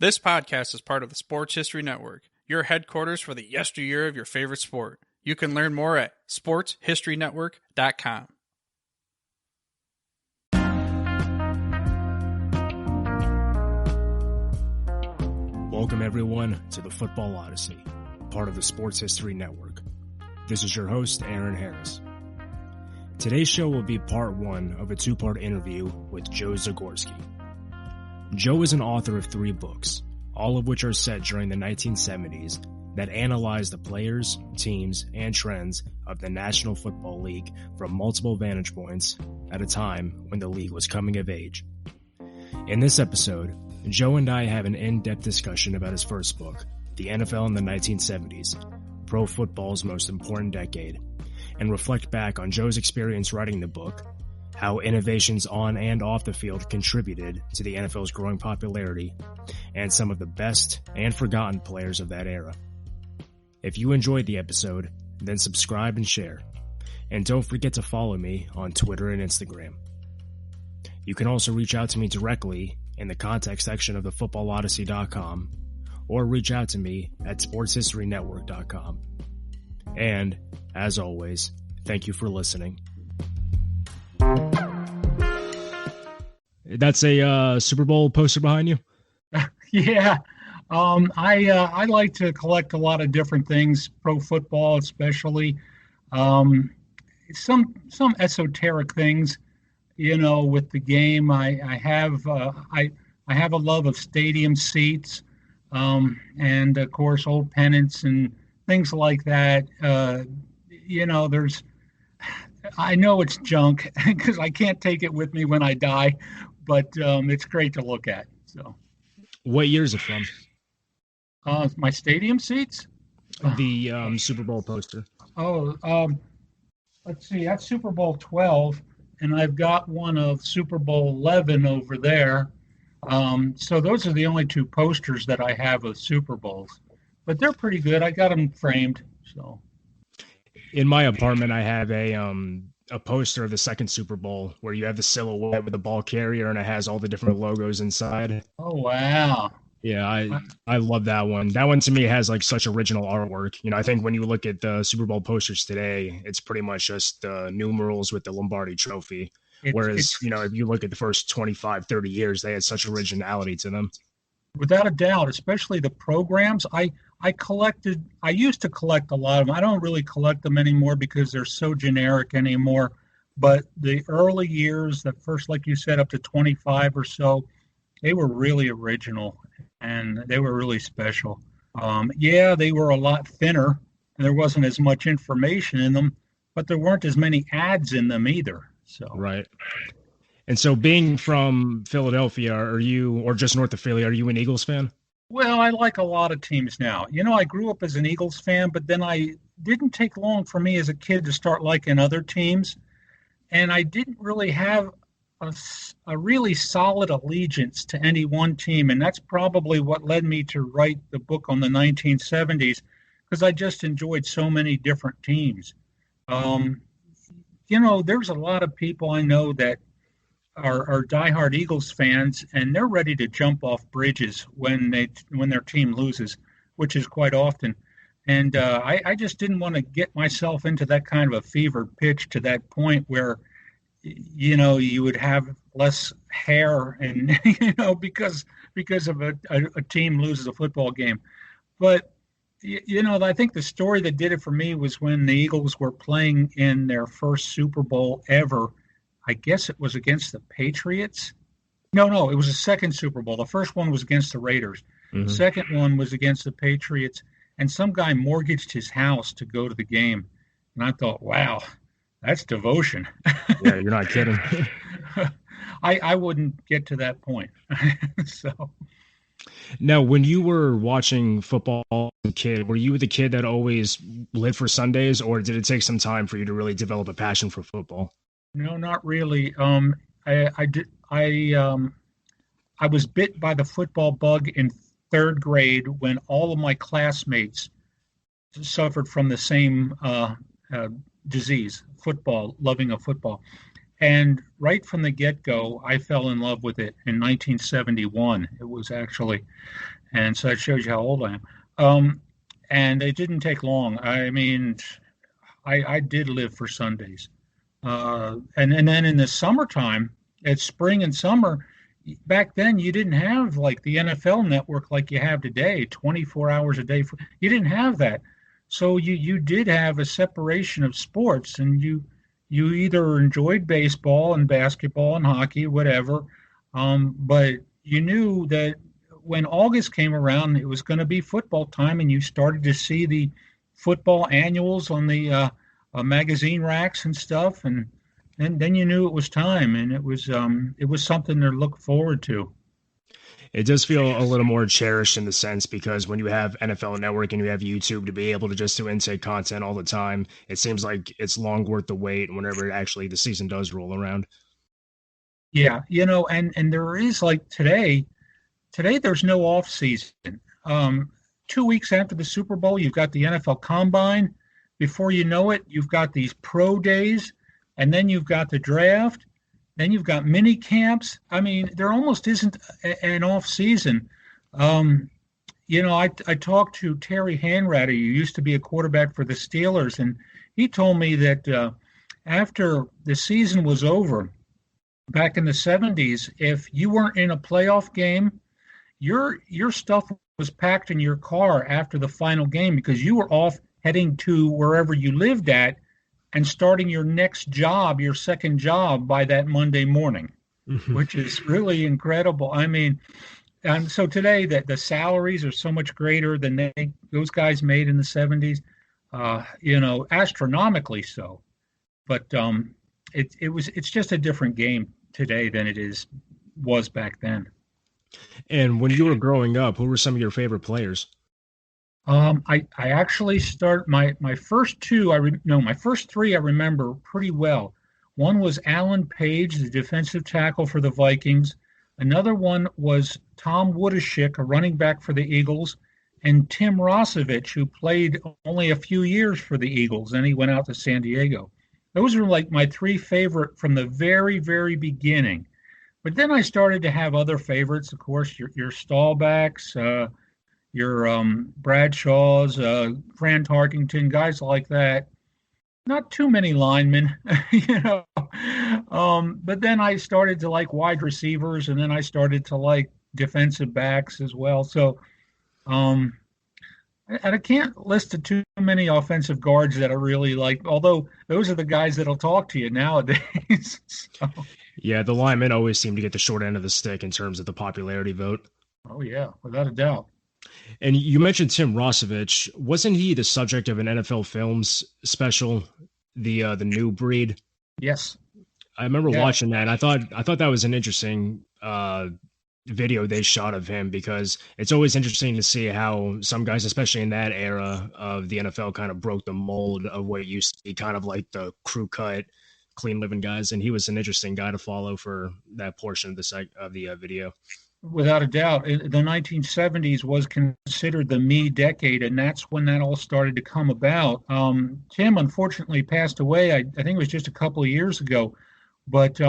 This podcast is part of the Sports History Network, your headquarters for the yesteryear of your favorite sport. You can learn more at sportshistorynetwork.com. Welcome, everyone, to the Football Odyssey, part of the Sports History Network. This is your host, Aaron Harris. Today's show will be part one of a two-part interview with Joe Zagorski. Joe is an author of 3 books, all of which are set during the 1970s, that analyze the players, teams, and trends of the National Football League from multiple vantage points at a time when the league was coming of age. In this episode, Joe and I have an in-depth discussion about his first book, The NFL in the 1970s, pro football's most important decade, and reflect back on Joe's experience writing the book, how innovations on and off the field contributed to the NFL's growing popularity, and some of the best and forgotten players of that era. If you enjoyed the episode, then subscribe and share. And don't forget to follow me on Twitter and Instagram. You can also reach out to me directly in the contact section of thefootballodyssey.com or reach out to me at sportshistorynetwork.com. And, as always, thank you for listening. That's a Super Bowl poster behind you? Yeah. I like to collect a lot of different things, pro football especially. Some esoteric things, you know, with the game. I have a love of stadium seats, and of course old pennants and things like that. I know it's junk because I can't take it with me when I die, but it's great to look at. So, what year is it from? My stadium seats? The Super Bowl poster. Let's see. That's Super Bowl 12, and I've got one of Super Bowl 11 over there. So those are the only 2 posters that I have of Super Bowls, but they're pretty good. I got them framed. So, in my apartment, I have a poster of the second Super Bowl where you have the silhouette with the ball carrier and it has all the different logos inside. Oh wow! Yeah, I love that one. That one to me has like such original artwork. You know, I think when you look at the Super Bowl posters today, it's pretty much just numerals with the Lombardi Trophy. Whereas, if you look at the first 25, 30 years, they had such originality to them. Without a doubt, especially the programs. I used to collect a lot of them. I don't really collect them anymore because they're so generic anymore. But the early years, the first, like you said, up to 25 or so, they were really original and they were really special. They were a lot thinner and there wasn't as much information in them, but there weren't as many ads in them either. So right. And so being from Philadelphia, or just north of Philly, are you an Eagles fan? Well, I like a lot of teams now. I grew up as an Eagles fan, but then I didn't take long for me as a kid to start liking other teams. And I didn't really have a really solid allegiance to any one team. And that's probably what led me to write the book on the 1970s, because I just enjoyed so many different teams. There's a lot of people I know that are diehard Eagles fans, and they're ready to jump off bridges when their team loses, which is quite often. And I just didn't want to get myself into that kind of a fevered pitch to that point where, you would have less hair and, because of a team loses a football game. But, I think the story that did it for me was when the Eagles were playing in their first Super Bowl ever. I guess it was against the Patriots. No, it was the second Super Bowl. The first one was against the Raiders. Mm-hmm. The second one was against the Patriots. And some guy mortgaged his house to go to the game. And I thought, wow, that's devotion. Yeah, you're not kidding. I wouldn't get to that point. So. Now, when you were watching football as a kid, were you the kid that always lived for Sundays, or did it take some time for you to really develop a passion for football? No, not really. I was bit by the football bug in 3rd grade when all of my classmates suffered from the same disease, loving of football. And right from the get-go, I fell in love with it in 1971. It was actually, and so that shows you how old I am. And it didn't take long. I mean, I did live for Sundays. And then in the summertime, it's spring and summer. Back then, you didn't have like the NFL network like you have today, 24 hours a day. You didn't have that. So you did have a separation of sports, and you either enjoyed baseball and basketball and hockey, whatever, but you knew that when August came around, it was going to be football time, and you started to see the football annuals on the magazine racks and stuff, and then you knew it was time, and it was something to look forward to. It does feel a little more cherished in the sense because when you have NFL Network and you have YouTube to be able to just do intake content all the time, it seems like it's long worth the wait whenever actually the season does roll around. Yeah, and there is like today there's no off season. 2 weeks after the Super Bowl, you've got the NFL Combine. Before you know it, you've got these pro days, and then you've got the draft. Then you've got mini camps. I mean, there almost isn't an off season. I talked to Terry Hanratty, who used to be a quarterback for the Steelers, and he told me that after the season was over, back in the 70s, if you weren't in a playoff game, your stuff was packed in your car after the final game because you were off heading to wherever you lived at and starting your next job, your second job, by that Monday morning, which is really incredible. I mean, and so today that the salaries are so much greater than those guys made in the 70s, astronomically so. But it's just a different game today than was back then. And when you were growing up, who were some of your favorite players? I actually start my first my first three I remember pretty well. One was Alan Page, the defensive tackle for the Vikings. Another one was Tom Woodashik, a running back for the Eagles, and Tim Rosevich, who played only a few years for the Eagles, and he went out to San Diego. Those are like my three favorite from the very, very beginning. But then I started to have other favorites, of course, your Staubachs, your Bradshaws, Fran Tarkington, guys like that. Not too many linemen, but then I started to like wide receivers, and then I started to like defensive backs as well. So, and I can't list too many offensive guards that I really like, although those are the guys that'll talk to you nowadays. So. Yeah, the linemen always seem to get the short end of the stick in terms of the popularity vote. Oh, yeah, without a doubt. And you mentioned Tim Rosevich. Wasn't he the subject of an NFL Films special, the New Breed? Yes. I remember watching that, and I thought that was an interesting video they shot of him, because it's always interesting to see how some guys, especially in that era of the NFL, kind of broke the mold of what used to be kind of like the crew cut, clean living guys. And he was an interesting guy to follow for that portion of the video. Without a doubt, the 1970s was considered the me decade, and that's when that all started to come about. Tim unfortunately passed away. I think it was just a couple of years ago, but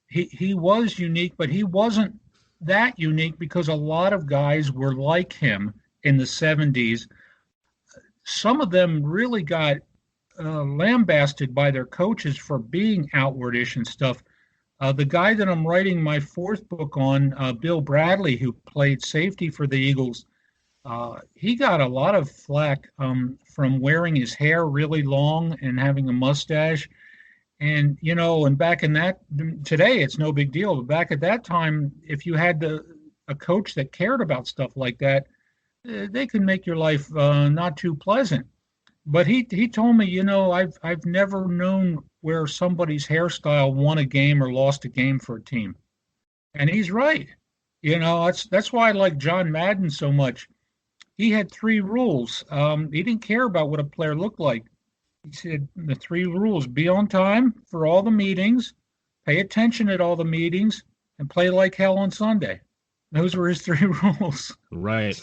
he was unique, but he wasn't that unique because a lot of guys were like him in the 70s. Some of them really got lambasted by their coaches for being outwardish and stuff. The guy that I'm writing my fourth book on, Bill Bradley, who played safety for the Eagles, he got a lot of flack from wearing his hair really long and having a mustache. And, and back in that, today it's no big deal, but back at that time, if you had a coach that cared about stuff like that, they could make your life not too pleasant. But he told me, I've never known where somebody's hairstyle won a game or lost a game for a team. And he's right. That's why I like John Madden so much. He had 3 rules. He didn't care about what a player looked like. He said the 3 rules: be on time for all the meetings, pay attention at all the meetings, and play like hell on Sunday. Those were his 3 rules. Right.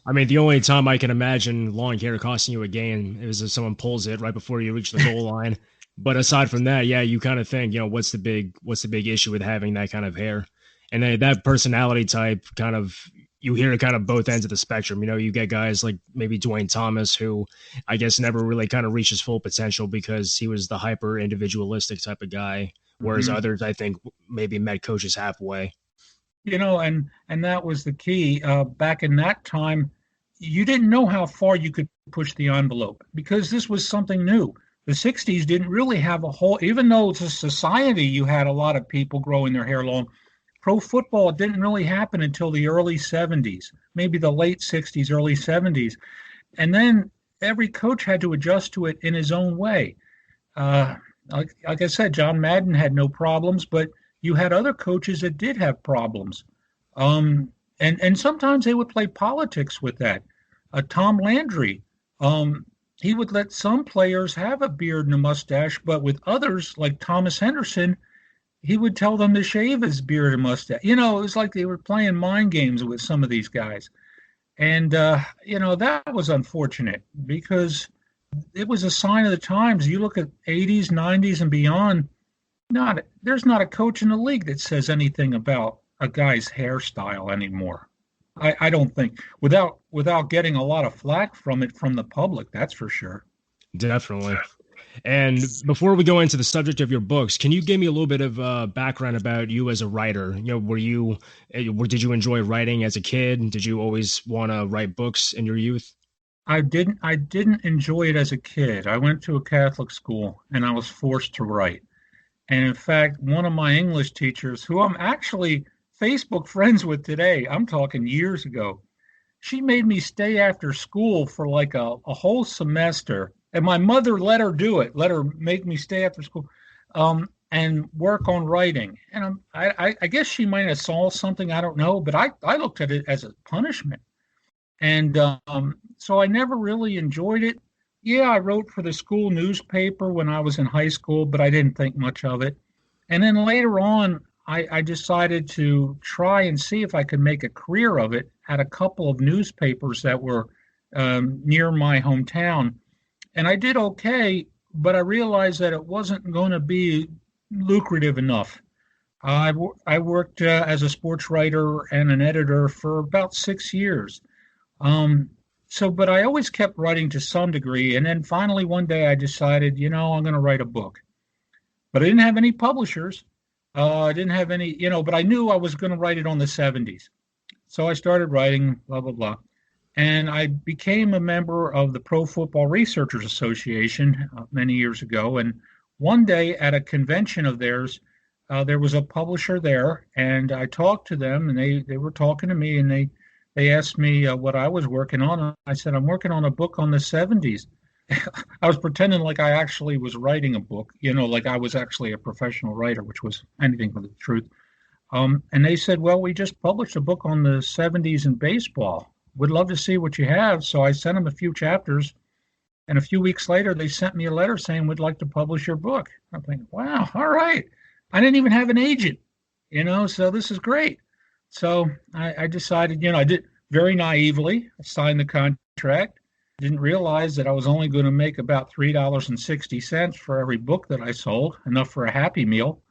I mean, the only time I can imagine long hair costing you a game is if someone pulls it right before you reach the goal line. But aside from that, yeah, you kind of think, what's the big issue with having that kind of hair? And then that personality type kind of, you hear kind of both ends of the spectrum. You get guys like maybe Dwayne Thomas, who I guess never really kind of reached his full potential because he was the hyper individualistic type of guy. Whereas others, I think, maybe met coaches halfway. And that was the key. Back in that time, you didn't know how far you could push the envelope because this was something new. The 60s didn't really have a whole, even though it's a society, you had a lot of people growing their hair long. Pro football didn't really happen until the early 70s, maybe the late 60s, early 70s. And then every coach had to adjust to it in his own way. Like I said, John Madden had no problems, but you had other coaches that did have problems. And sometimes they would play politics with that. Tom Landry, he would let some players have a beard and a mustache, but with others, like Thomas Henderson, he would tell them to shave his beard and mustache. It was like they were playing mind games with some of these guys. And, that was unfortunate because it was a sign of the times. You look at 80s, 90s, and beyond, there's not a coach in the league that says anything about a guy's hairstyle anymore. I don't think, without getting a lot of flack from the public, that's for sure. Definitely. And before we go into the subject of your books, can you give me a little bit of background about you as a writer? Did you enjoy writing as a kid? Did you always want to write books in your youth? I didn't enjoy it as a kid. I went to a Catholic school and I was forced to write. And in fact, one of my English teachers, who I'm actually Facebook friends with today, I'm talking years ago, she made me stay after school for like a whole semester. And my mother let her do it, let her make me stay after school and work on writing. And I guess she might have saw something, I don't know, but I looked at it as a punishment. And so I never really enjoyed it. Yeah, I wrote for the school newspaper when I was in high school, but I didn't think much of it. And then later on, I decided to try and see if I could make a career of it at a couple of newspapers that were near my hometown. And I did okay, but I realized that it wasn't going to be lucrative enough. I worked as a sports writer and an editor for about 6 years. But I always kept writing to some degree. And then finally one day I decided, I'm going to write a book. But I didn't have any publishers. I didn't have any, but I knew I was going to write it on the 70s. So I started writing, blah, blah, blah. And I became a member of the Pro Football Researchers Association many years ago. And one day at a convention of theirs, there was a publisher there, and I talked to them, and they were talking to me, and they asked me what I was working on. I said, I'm working on a book on the 70s. I was pretending like I actually was writing a book, like I was actually a professional writer, which was anything but the truth. And they said, well, we just published a book on the 70s in baseball. Would love to see what you have. So I sent them a few chapters, and a few weeks later, they sent me a letter saying, we'd like to publish your book. I'm thinking, wow, all right. I didn't even have an agent, so this is great. So I decided, I did very naively, I signed the contract, didn't realize that I was only going to make about $3.60 for every book that I sold, enough for a Happy Meal.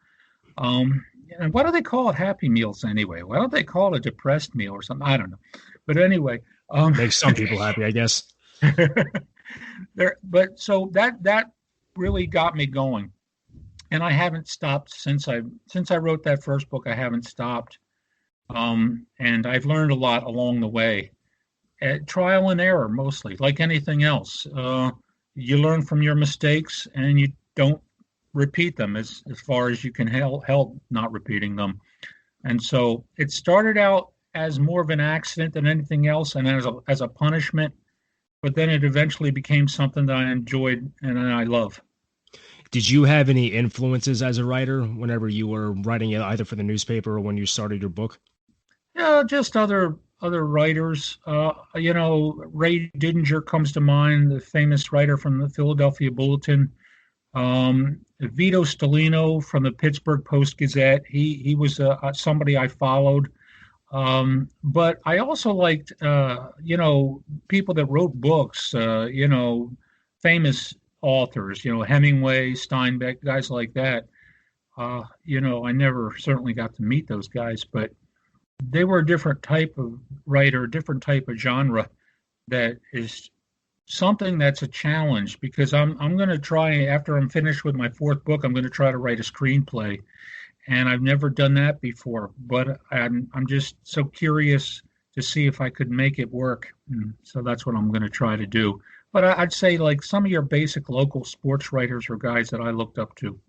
And why do they call it Happy Meals anyway? Why don't they call it a depressed meal or something? I don't know. But anyway, makes some people happy, I guess. But so that really got me going, and I haven't stopped since I wrote that first book. I haven't stopped, and I've learned a lot along the way. Trial and error, mostly, like anything else. You learn from your mistakes, and you don't repeat them as far as you can help not repeating them. And so it started out as more of an accident than anything else, and as a punishment, but then it eventually became something that I enjoyed and I love. Did you have any influences as a writer whenever you were writing it, either for the newspaper or when you started your book? Yeah, just other writers. Ray Didinger comes to mind, the famous writer from the Philadelphia Bulletin. Vito Stellino from the Pittsburgh Post-Gazette. He was somebody I followed. But I also liked, people that wrote books, famous authors, Hemingway, Steinbeck, guys like that. I never certainly got to meet those guys, but they were a different type of writer, a different type of genre that is something that's a challenge, because I'm going to try, after I'm finished with my fourth book, I'm going to try to write a screenplay. And I've never done that before, but I'm just so curious to see if I could make it work. And so that's what I'm going to try to do. But I'd say, like, some of your basic local sports writers are guys that I looked up to.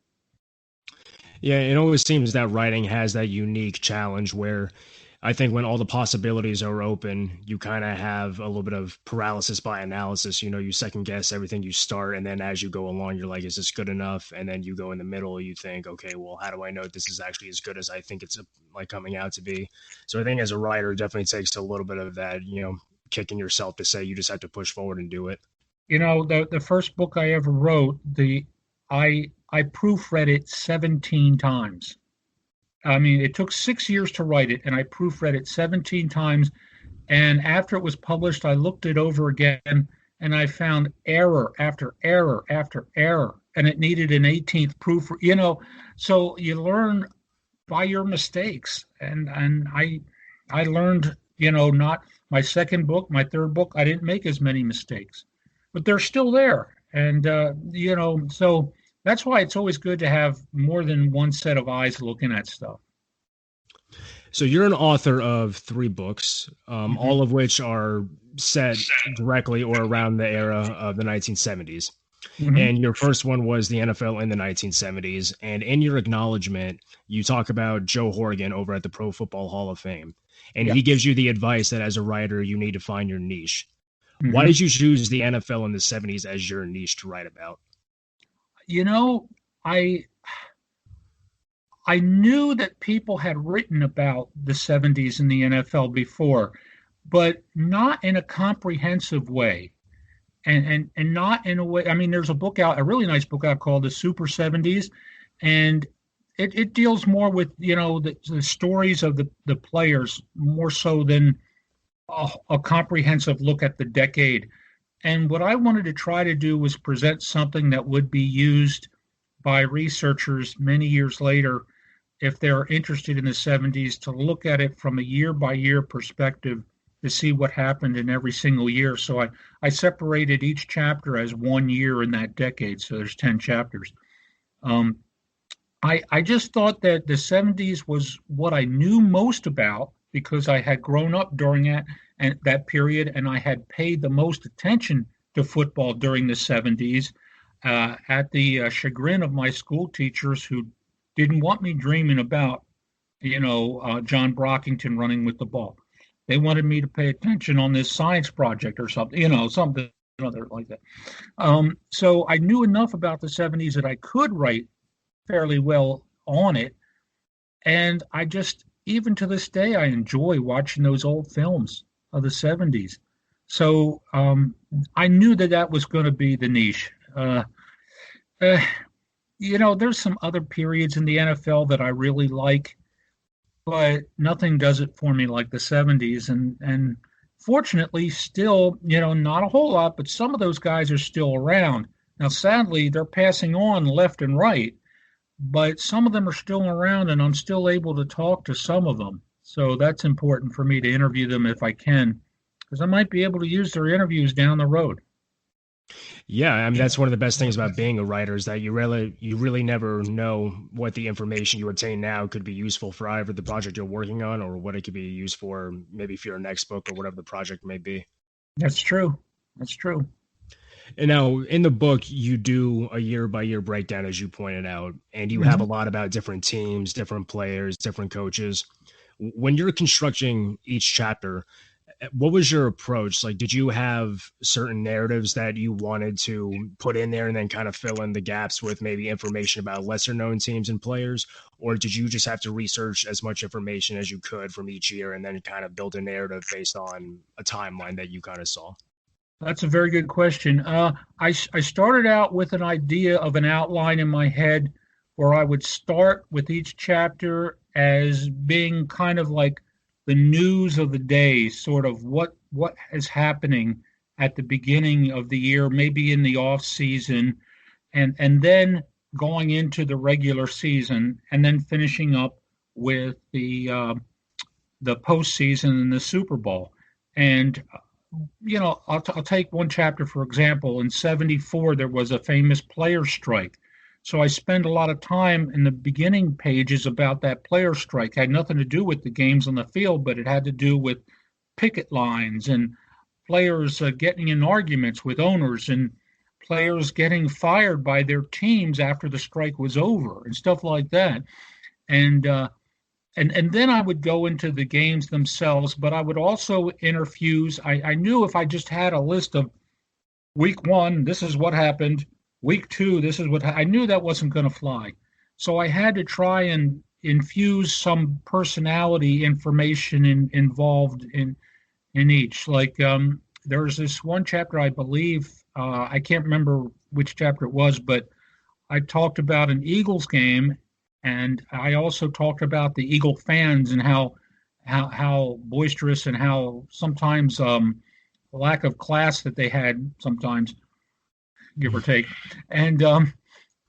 Yeah, it always seems that writing has that unique challenge where I think when all the possibilities are open, you kind of have a little bit of paralysis by analysis. You second guess everything you start, and then as you go along, you're like, is this good enough? And then you go in the middle, you think, okay, well, how do I know this is actually as good as I think it's like coming out to be? So I think as a writer, it definitely takes a little bit of that, kicking yourself to say you just have to push forward and do it. The first book I ever wrote, I proofread it 17 times. I mean, it took 6 years to write it, and I proofread it 17 times. And after it was published, I looked it over again, and I found error after error after error, and it needed an 18th proof. So you learn by your mistakes. And I learned, not my second book, my third book, I didn't make as many mistakes, but they're still there. And so that's why it's always good to have more than one set of eyes looking at stuff. So you're an author of 3 books, all of which are set directly or around the era of the 1970s. Mm-hmm. And your first one was the NFL in the 1970s. And in your acknowledgement, you talk about Joe Horgan over at the Pro Football Hall of Fame. And he gives you the advice that as a writer, you need to find your niche. Mm-hmm. Why did you choose the NFL in the 70s as your niche to write about? I knew that people had written about the 70s in the NFL before, but not in a comprehensive way, and not in a way. I mean, there's a book out, a really nice book out called The Super 70s, and it deals more with the stories of the players more so than a comprehensive look at the decade. And what I wanted to try to do was present something that would be used by researchers many years later, if they're interested in the 70s, to look at it from a year-by-year perspective to see what happened in every single year. So I separated each chapter as 1 year in that decade, so there's 10 chapters. I just thought that the 70s was what I knew most about, because I had grown up during it and that period, and I had paid the most attention to football during the 70s, at the chagrin of my school teachers, who didn't want me dreaming about, John Brockington running with the ball. They wanted me to pay attention on this science project or something, something other like that. So I knew enough about the 70s that I could write fairly well on it. And I just, even to this day, I enjoy watching those old films of the 70s. So I knew that was going to be the niche. There's some other periods in the NFL that I really like, but nothing does it for me like the 70s. And fortunately, still, not a whole lot, but some of those guys are still around. Now, sadly, they're passing on left and right, but some of them are still around, and I'm still able to talk to some of them. So that's important for me to interview them if I can, because I might be able to use their interviews down the road. Yeah, I mean, that's one of the best things about being a writer, is that you really never know what the information you obtain now could be useful for either the project you're working on, or what it could be used for maybe for your next book or whatever the project may be. That's true. And now in the book, you do a year-by-year breakdown, as you pointed out, and you have a lot about different teams, different players, different coaches. When you're constructing each chapter, what was your approach? Like, did you have certain narratives that you wanted to put in there and then kind of fill in the gaps with maybe information about lesser known teams and players? Or did you just have to research as much information as you could from each year and then kind of build a narrative based on a timeline that you kind of saw? That's a very good question. I started out with an idea of an outline in my head where I would start with each chapter as being kind of like the news of the day, sort of what is happening at the beginning of the year, maybe in the off season, and then going into the regular season, and then finishing up with the postseason and the Super Bowl. And I'll take one chapter for example. In '74, there was a famous player strike. So I spend a lot of time in the beginning pages about that player strike. It had nothing to do with the games on the field, but it had to do with picket lines and players getting in arguments with owners and players getting fired by their teams after the strike was over and stuff like that. And then I would go into the games themselves, but I would also interfuse. I knew if I just had a list of week 1, this is what happened. Week 2, this is what I knew that wasn't going to fly. So I had to try and infuse some personality information involved in each. Like there's this one chapter, I believe, I can't remember which chapter it was, but I talked about an Eagles game, and I also talked about the Eagle fans and how boisterous and how sometimes lack of class that they had sometimes, give or take. And,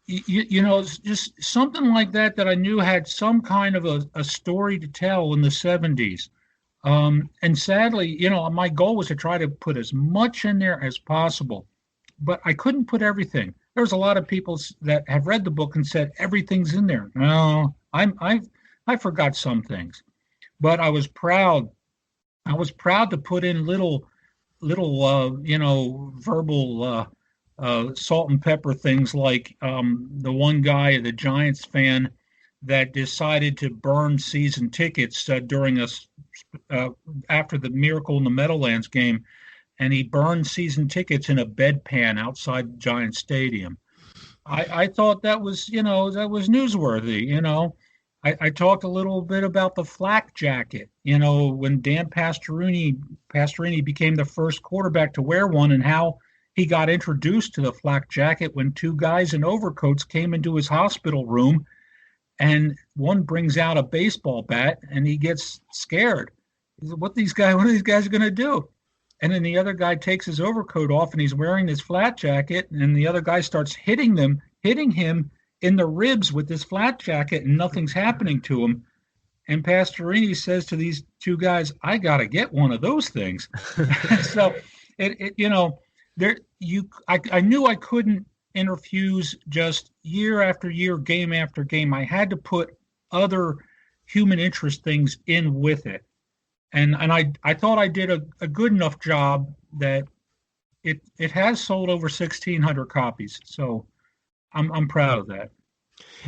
it's just something like that I knew had some kind of a story to tell in the 70s. And sadly, my goal was to try to put as much in there as possible, but I couldn't put everything. There's a lot of people that have read the book and said everything's in there. No, I forgot some things, but I was proud. I was proud to put in little verbal salt and pepper things, like the one guy, the Giants fan, that decided to burn season tickets during after the Miracle in the Meadowlands game, and he burned season tickets in a bedpan outside Giant Stadium. I thought that was newsworthy. I talked a little bit about the flak jacket, when Dan Pastorini became the first quarterback to wear one, and how he got introduced to the flak jacket when 2 guys in overcoats came into his hospital room, and one brings out a baseball bat and he gets scared. He said, what are these guys going to do? And then the other guy takes his overcoat off and he's wearing this flat jacket, and the other guy starts hitting him in the ribs with this flat jacket, and nothing's happening to him. And Pastorini says to these 2 guys, I got to get one of those things. So I knew I couldn't interfuse just year after year, game after game. I had to put other human interest things in with it. And I thought I did a good enough job that it has sold over 1,600 copies. So I'm proud of that.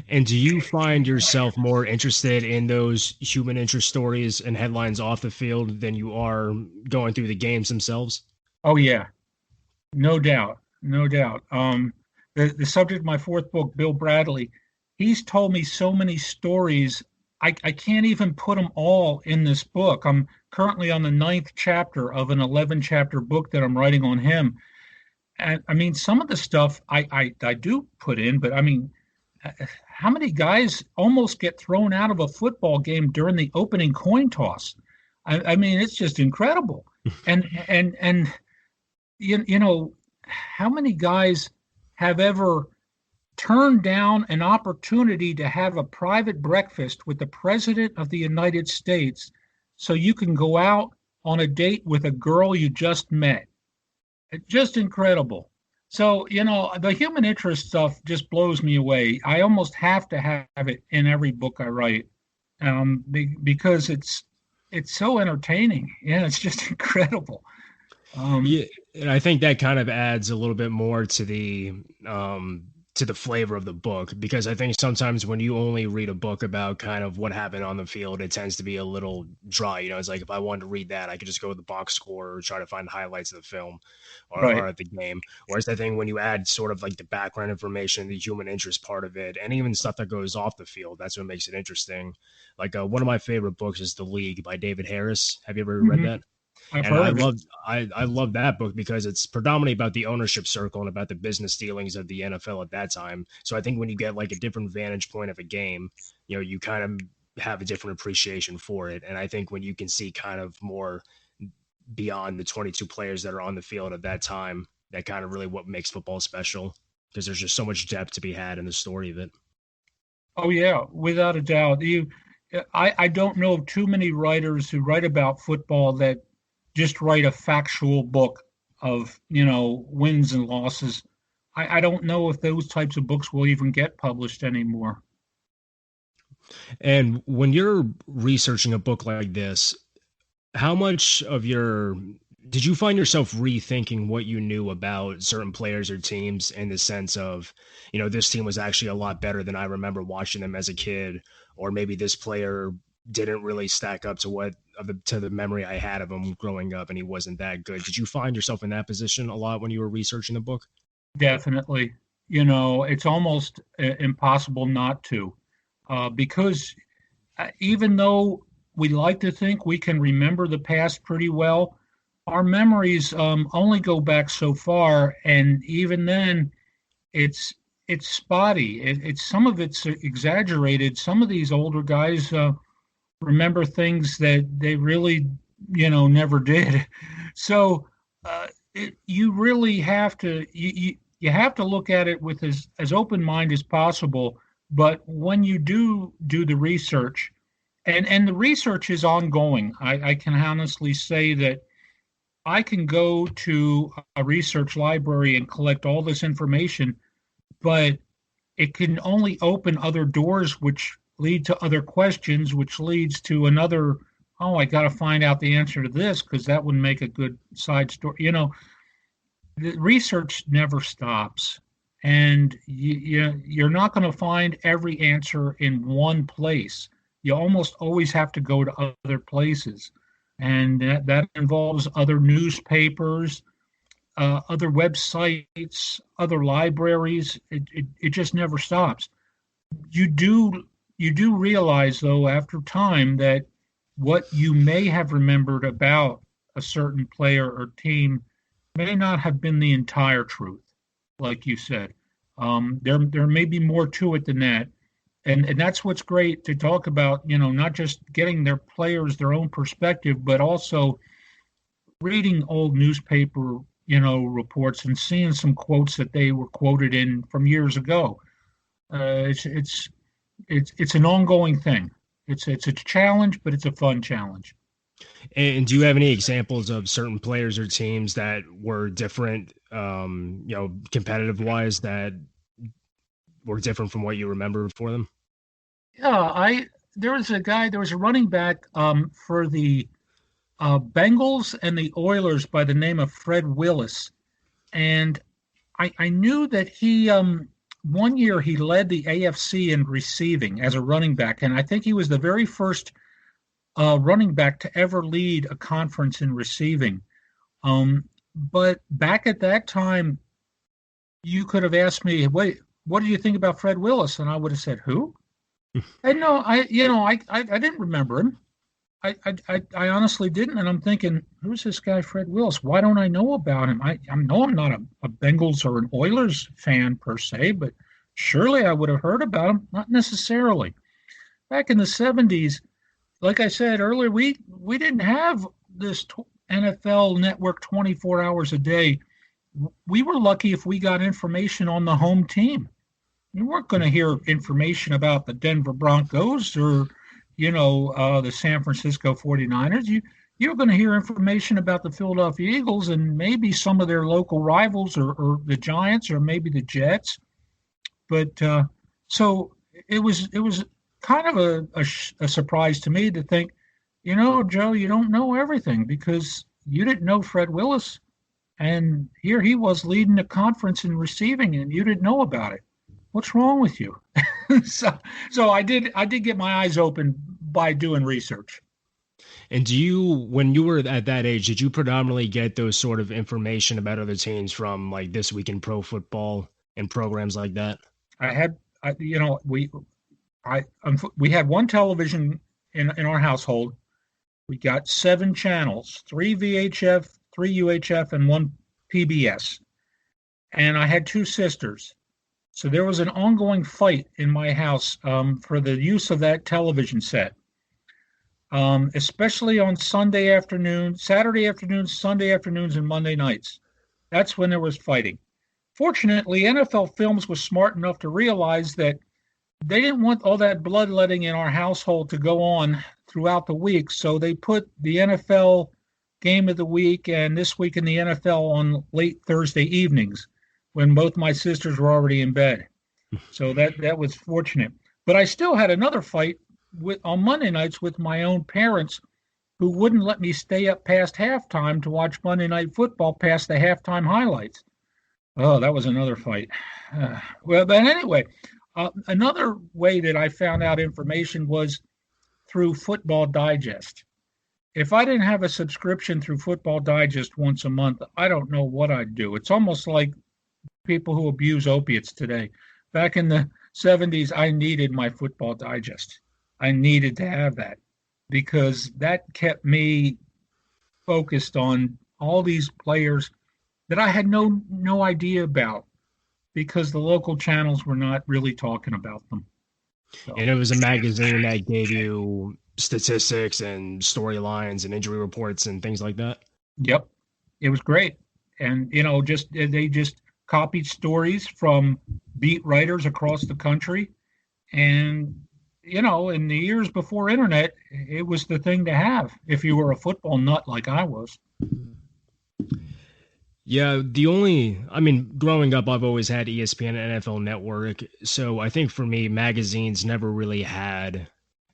And do you find yourself more interested in those human interest stories and headlines off the field than you are going through the games themselves? Oh, yeah. No doubt. The subject of my 4th book, Bill Bradley, he's told me so many stories. I can't even put them all in this book. I'm currently on the 9th chapter of an 11-chapter book that I'm writing on him. And I mean, some of the stuff I do put in, but I mean, how many guys almost get thrown out of a football game during the opening coin toss? I mean, it's just incredible. And how many guys have ever turned down an opportunity to have a private breakfast with the President of the United States so you can go out on a date with a girl you just met? It's just incredible. So, the human interest stuff just blows me away. I almost have to have it in every book I write because it's so entertaining. Yeah, it's just incredible. Yeah, and I think that kind of adds a little bit more to the flavor of the book, because I think sometimes when you only read a book about kind of what happened on the field, it tends to be a little dry. It's like if I wanted to read that, I could just go with the box score or try to find the highlights of the film or at the game. Whereas I think when you add sort of like the background information, the human interest part of it, and even stuff that goes off the field, that's what makes it interesting. Like one of my favorite books is The League by David Harris. Have you ever read that? I love that book because it's predominantly about the ownership circle and about the business dealings of the NFL at that time. So I think when you get like a different vantage point of a game, you kind of have a different appreciation for it. And I think when you can see kind of more beyond the 22 players that are on the field at that time. That kind of really what makes football special, because there's just so much depth to be had in the story of it. Oh yeah, without a doubt. I don't know of too many writers who write about football that just write a factual book of, wins and losses. I don't know if those types of books will even get published anymore. And when you're researching a book like this, how much of did you find yourself rethinking what you knew about certain players or teams, in the sense of, this team was actually a lot better than I remember watching them as a kid, or maybe this player didn't really stack up to the memory I had of him growing up and he wasn't that good? Did you find yourself in that position a lot when you were researching the book? Definitely. It's almost impossible not to, because even though we like to think we can remember the past pretty well, our memories only go back so far, and even then, it's spotty. It's some of it's exaggerated. Some of these older guys remember things that they really, never did. So you really have to you have to look at it with as open mind as possible. But when you do the research, and the research is ongoing, I can honestly say that I can go to a research library and collect all this information, but it can only open other doors, which lead to other questions, which leads to another, I got to find out the answer to this because that would make a good side story. The research never stops, and you're not going to find every answer in one place. You almost always have to go to other places. And that involves other newspapers, other websites, other libraries. It just never stops. You do realize, though, after time, that what you may have remembered about a certain player or team may not have been the entire truth, like you said. There may be more to it than that. And that's what's great to talk about, not just getting their players their own perspective, but also reading old newspaper, reports and seeing some quotes that they were quoted in from years ago. It's an ongoing thing. It's a challenge, but it's a fun challenge. And do you have any examples of certain players or teams that were different, competitive wise, that were different from what you remember for them? Yeah, there was a running back for the Bengals and the Oilers by the name of Fred Willis, and I knew that he one year he led the AFC in receiving as a running back, and I think he was the very first running back to ever lead a conference in receiving. But back at that time, you could have asked me, "Wait, what do you think about Fred Willis?" And I would have said, "Who?" And no, I didn't remember him. I honestly didn't. And I'm thinking, who's this guy, Fred Willis? Why don't I know about him? I know I'm not a Bengals or an Oilers fan per se, but surely I would have heard about him. Not necessarily. Back in the 70s, like I said earlier, we didn't have this NFL network 24 hours a day. We were lucky if we got information on the home team. You weren't going to hear information about the Denver Broncos or, the San Francisco 49ers. You're going to hear information about the Philadelphia Eagles and maybe some of their local rivals or the Giants or maybe the Jets. But so it was kind of a surprise to me to think, Joe, you don't know everything because you didn't know Fred Willis. And here he was leading a conference in receiving and you didn't know about it. What's wrong with you? So I did get my eyes open by doing research. And when you were at that age, did you predominantly get those sort of information about other teams from like This Week in Pro Football and programs like that? We had one television in our household. We got 7 channels, 3 VHF, 3 UHF, and 1 PBS. And I had 2 sisters. So there was an ongoing fight in my house for the use of that television set. especially on Sunday afternoon, Saturday afternoons, Sunday afternoons, and Monday nights. That's when there was fighting. Fortunately, NFL Films was smart enough to realize that they didn't want all that bloodletting in our household to go on throughout the week, so they put the NFL game of the week and This Week in the NFL on late Thursday evenings when both my sisters were already in bed. So that was fortunate. But I still had another fight on Monday nights with my own parents who wouldn't let me stay up past halftime to watch Monday Night Football past the halftime highlights. Oh, that was another fight. But anyway, another way that I found out information was through Football Digest. If I didn't have a subscription through Football Digest once a month, I don't know what I'd do. It's almost like people who abuse opiates today. Back in the 70s, I needed my Football Digest. I needed to have that because that kept me focused on all these players that I had no idea about because the local channels were not really talking about them. So. And it was a magazine that gave you statistics and storylines and injury reports and things like that. Yep. It was great. And, they just copied stories from beat writers across the country. And, in the years before internet, it was the thing to have if you were a football nut like I was. Yeah, growing up, I've always had ESPN and NFL Network. So I think for me, magazines never really had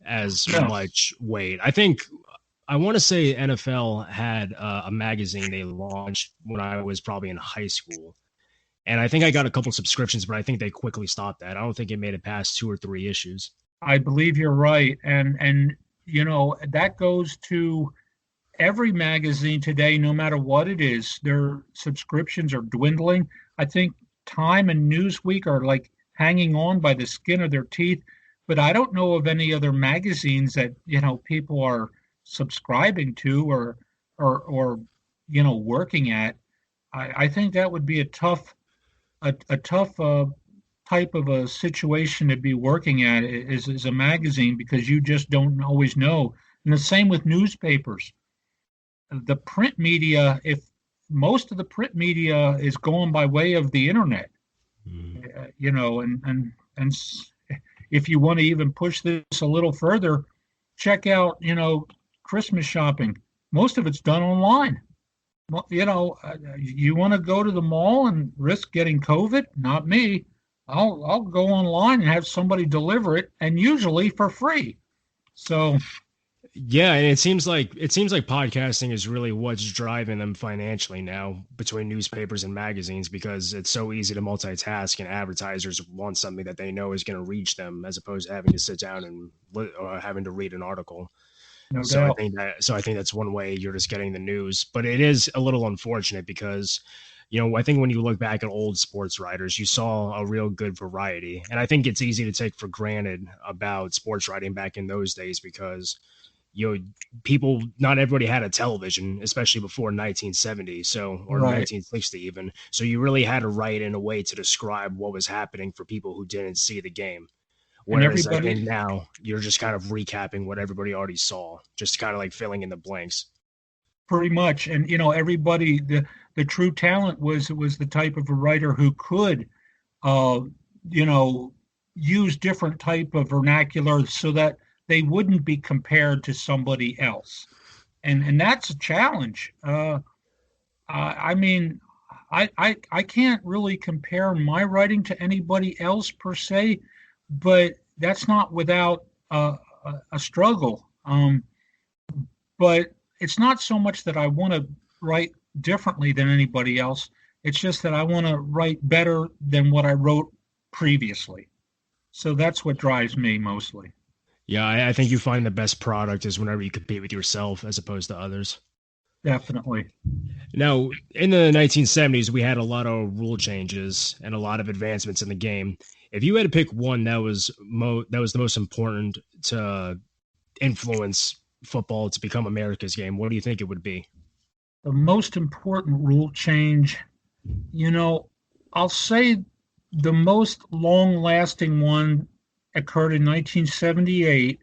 as much weight. I want to say NFL had a magazine they launched when I was probably in high school. And I think I got a couple subscriptions, but I think they quickly stopped that. I don't think it made it past 2 or 3 issues. I believe you're right. And that goes to every magazine today, no matter what it is. Their subscriptions are dwindling. I think Time and Newsweek are like hanging on by the skin of their teeth. But I don't know of any other magazines that, people are subscribing to or working at. I think that would be a tough type of a situation to be working at is a magazine because you just don't always know. And the same with newspapers. The print media, if most of the print media is going by way of the internet, and if you want to even push this a little further, check out, Christmas shopping. Most of it's done online. Well, you want to go to the mall and risk getting COVID? Not me. I'll go online and have somebody deliver it, and usually for free. So, yeah, and it seems like podcasting is really what's driving them financially now between newspapers and magazines because it's so easy to multitask, and advertisers want something that they know is going to reach them as opposed to having to sit down and having to read an article. No so doubt. I think that's one way you're just getting the news, but it is a little unfortunate because, I think when you look back at old sports writers, you saw a real good variety. And I think it's easy to take for granted about sports writing back in those days because, not everybody had a television, especially before 1970, or 1960 even. So you really had to write in a way to describe what was happening for people who didn't see the game. Whereas I think now you're just kind of recapping what everybody already saw, just kind of like filling in the blanks. Pretty much. And, everybody, the true talent was the type of a writer who could, use different type of vernacular so that they wouldn't be compared to somebody else. And that's a challenge. I can't really compare my writing to anybody else per se, but that's not without a struggle. But it's not so much that I want to write differently than anybody else. It's just that I want to write better than what I wrote previously. So that's what drives me mostly. Yeah, I think you find the best product is whenever you compete with yourself as opposed to others. Definitely. Now, in the 1970s, we had a lot of rule changes and a lot of advancements in the game. If you had to pick one that was the most important to influence football to become America's game, what do you think it would be? The most important rule change, I'll say the most long-lasting one occurred in 1978,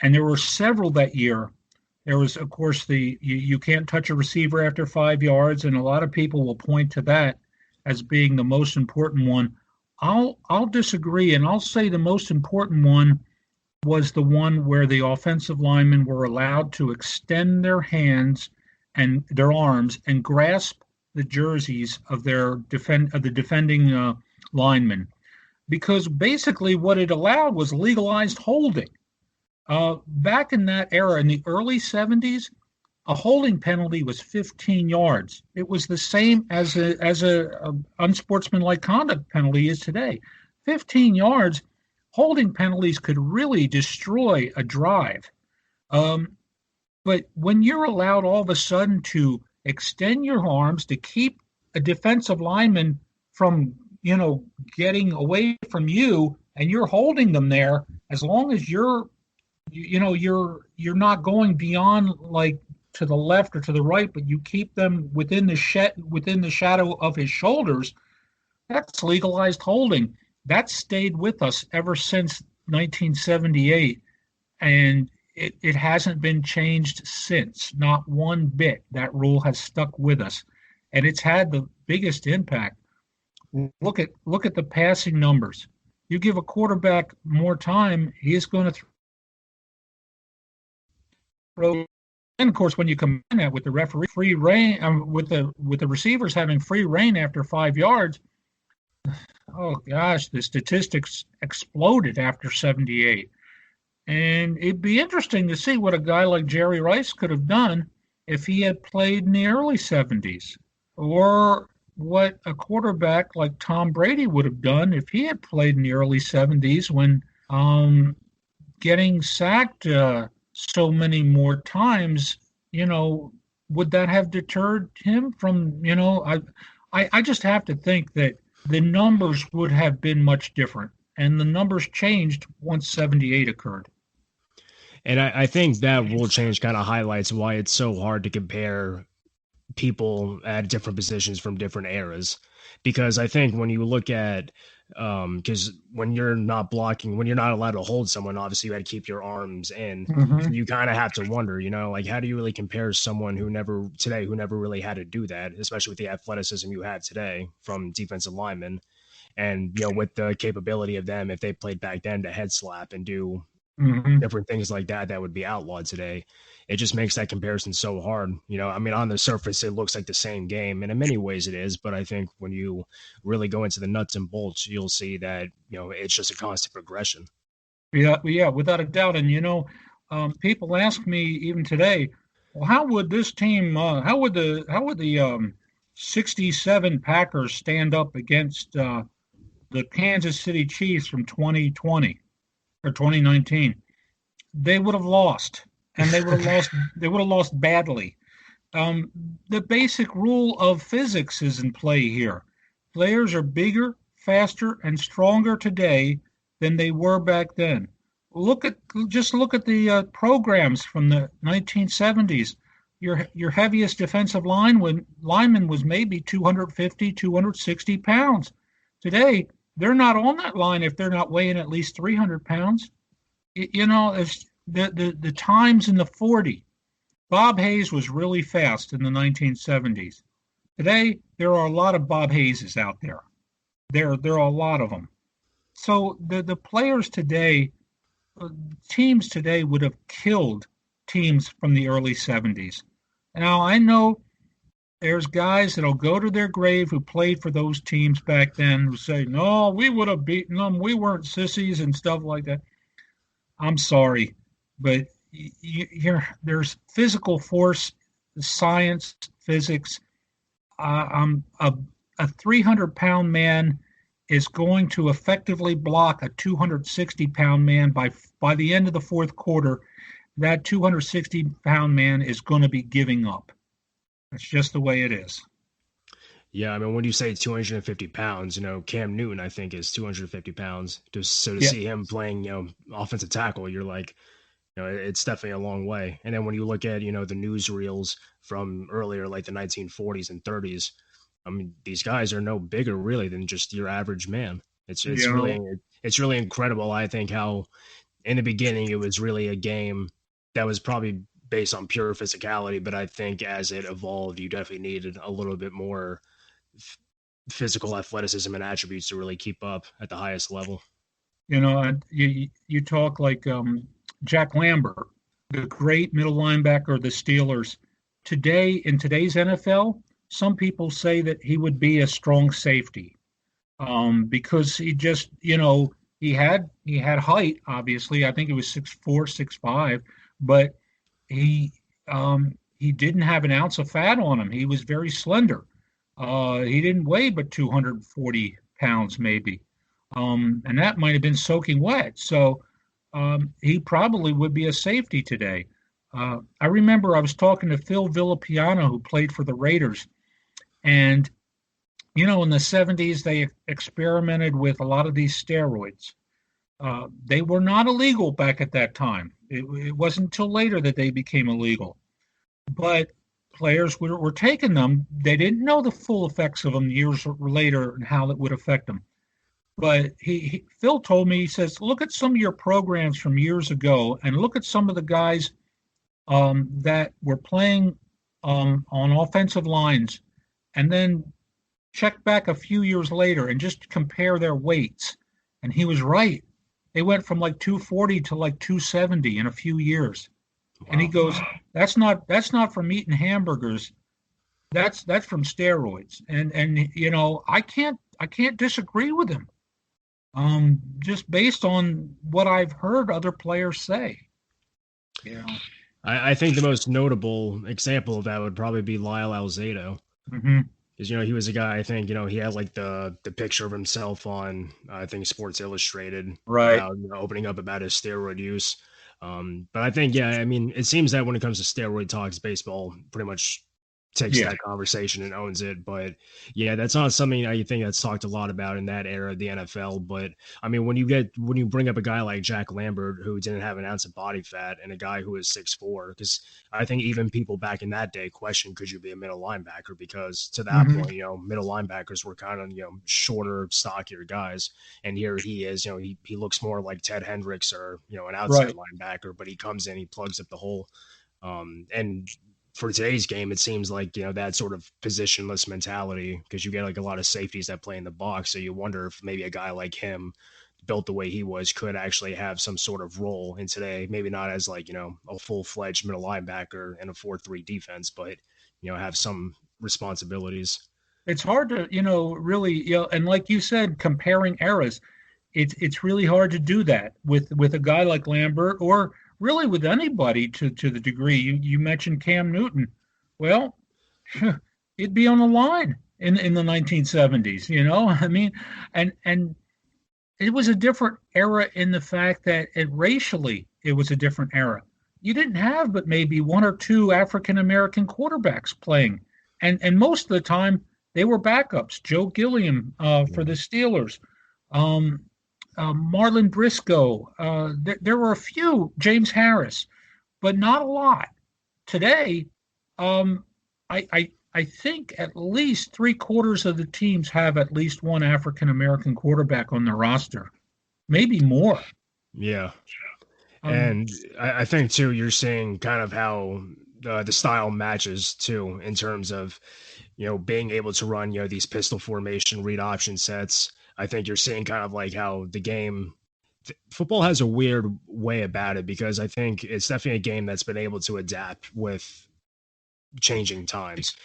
And there were several that year. There was, of course, you can't touch a receiver after 5 yards, and a lot of people will point to that as being the most important one. I'll disagree, and I'll say the most important one was the one where the offensive linemen were allowed to extend their hands and their arms and grasp the jerseys of the defending linemen, because basically what it allowed was legalized holding. Back in that era, in the early 70s, a holding penalty was 15 yards. It was the same as a unsportsmanlike conduct penalty is today. 15 yards, holding penalties could really destroy a drive. But when you're allowed all of a sudden to extend your arms to keep a defensive lineman from, getting away from you, and you're holding them there, as long as you're not going beyond, like, to the left or to the right, but you keep them within the shadow of his shoulders, that's legalized holding. That stayed with us ever since 1978, and it hasn't been changed since, not one bit. That rule has stuck with us, and it's had the biggest impact. Look at the passing numbers. You give a quarterback more time, he's going to throw. And of course, when you combine that with the referee free reign, with the receivers having free reign after 5 yards, oh gosh, the statistics exploded after 78. And it'd be interesting to see what a guy like Jerry Rice could have done if he had played in the early 70s, or what a quarterback like Tom Brady would have done if he had played in the early 70s, when getting sacked so many more times, would that have deterred him from, I just have to think that the numbers would have been much different, and the numbers changed once 78 occurred. And I think that rule change kind of highlights why it's so hard to compare people at different positions from different eras. Because I think when you look at, because when you're not blocking, when you're not allowed to hold someone, obviously you had to keep your arms in. Mm-hmm. You kind of have to wonder, like, how do you really compare someone who never really had to do that, especially with the athleticism you have today from defensive linemen, and, with the capability of them, if they played back then, to head slap and do different things like that would be outlawed today. It just makes that comparison so hard. On the surface, it looks like the same game, and in many ways it is. But I think when you really go into the nuts and bolts, you'll see that, it's just a constant progression. Yeah, without a doubt. And, people ask me even today, well, how would this team, how would the 67 Packers stand up against the Kansas City Chiefs from 2020 or 2019? They would have lost. And they would have lost badly. The basic rule of physics is in play here. Players are bigger, faster, and stronger today than they were back then. Just look at the programs from the 1970s. Your heaviest defensive lineman was maybe 250, 260 pounds. Today, they're not on that line if they're not weighing at least 300 pounds. It's the times in the 40. Bob Hayes was really fast in the 1970s. Today, there are a lot of Bob Hayeses out there. There are a lot of them. So the players today, teams today would have killed teams from the early 70s. Now, I know there's guys that'll go to their grave who played for those teams back then who say, no, we would have beaten them. We weren't sissies and stuff like that. I'm sorry. But there's physical force, science, physics. A 300-pound man is going to effectively block a 260-pound man by the end of the fourth quarter. That 260-pound man is going to be giving up. That's just the way it is. Yeah, when you say 250 pounds, Cam Newton, I think, is 250 pounds. To see him playing, offensive tackle, you're like, it's definitely a long way. And then when you look at, the newsreels from earlier, like the 1940s and 30s, these guys are no bigger really than just your average man. It's really incredible, I think, how in the beginning, it was really a game that was probably based on pure physicality, but I think as it evolved, you definitely needed a little bit more physical athleticism and attributes to really keep up at the highest level. And you talk like Jack Lambert, the great middle linebacker of the Steelers. Today, in today's NFL, some people say that he would be a strong safety because he just, he had height. Obviously, I think he was 6'4", 6'5", but he didn't have an ounce of fat on him. He was very slender. He didn't weigh but 240 pounds, maybe. And that might have been soaking wet. So he probably would be a safety today. I remember I was talking to Phil Villapiano, who played for the Raiders. And, in the 70s, they experimented with a lot of these steroids. They were not illegal back at that time. It wasn't until later that they became illegal. But players were taking them. They didn't know the full effects of them years later and how that would affect them. But Phil told me, he says, look at some of your programs from years ago and look at some of the guys that were playing on offensive lines, and then check back a few years later and just compare their weights. And he was right. They went from like 240 to like 270 in a few years. Wow. And he goes, that's not from eating hamburgers. That's from steroids. And I can't disagree with him. Just based on what I've heard other players say. Yeah. I think the most notable example of that would probably be Lyle Alzado. Mm-hmm. Because, he was a guy, I think, he had like the picture of himself on, I think, Sports Illustrated. Right. Opening up about his steroid use. But I think, it seems that when it comes to steroid talks, baseball pretty much takes that conversation and owns it. But that's not something I think that's talked a lot about in that era of the NFL. But when you bring up a guy like Jack Lambert, who didn't have an ounce of body fat, and a guy who was 6'4", because I think even people back in that day questioned, could you be a middle linebacker? Because to that point, middle linebackers were kind of, shorter, stockier guys. And here he is, he looks more like Ted Hendricks or, an outside linebacker, but he comes in, he plugs up the hole. And for today's game, it seems like, that sort of positionless mentality, because you get like a lot of safeties that play in the box. So you wonder if maybe a guy like him, built the way he was, could actually have some sort of role in today. Maybe not as like, a full-fledged middle linebacker in a 4-3 defense, but, have some responsibilities. It's hard to, really, and like you said, comparing eras, it's really hard to do that with a guy like Lambert, or really with anybody to the degree. You mentioned Cam Newton. Well, it'd be on the line in the 1970s, and it was a different era in the fact that racially it was a different era. You didn't have but maybe one or two African-American quarterbacks playing, and most of the time they were backups. Joe Gilliam for the Steelers. Marlon Briscoe. There were a few, James Harris, but not a lot. Today, I think at least 3/4 of the teams have at least one African-American quarterback on their roster, maybe more. Yeah. And I think, too, you're seeing kind of how the style matches, too, in terms of, being able to run, these pistol formation, read option sets. I think you're seeing kind of like how the game, football has a weird way about it, because I think it's definitely a game that's been able to adapt with changing times.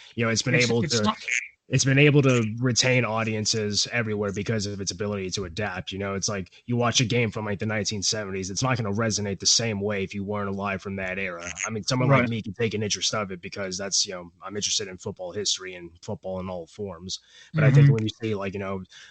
It's been able to retain audiences everywhere because of its ability to adapt. It's like you watch a game from like the 1970s, it's not going to resonate the same way if you weren't alive from that era. Someone like me can take an interest of it because that's, I'm interested in football history and football in all forms. But I think when you see like,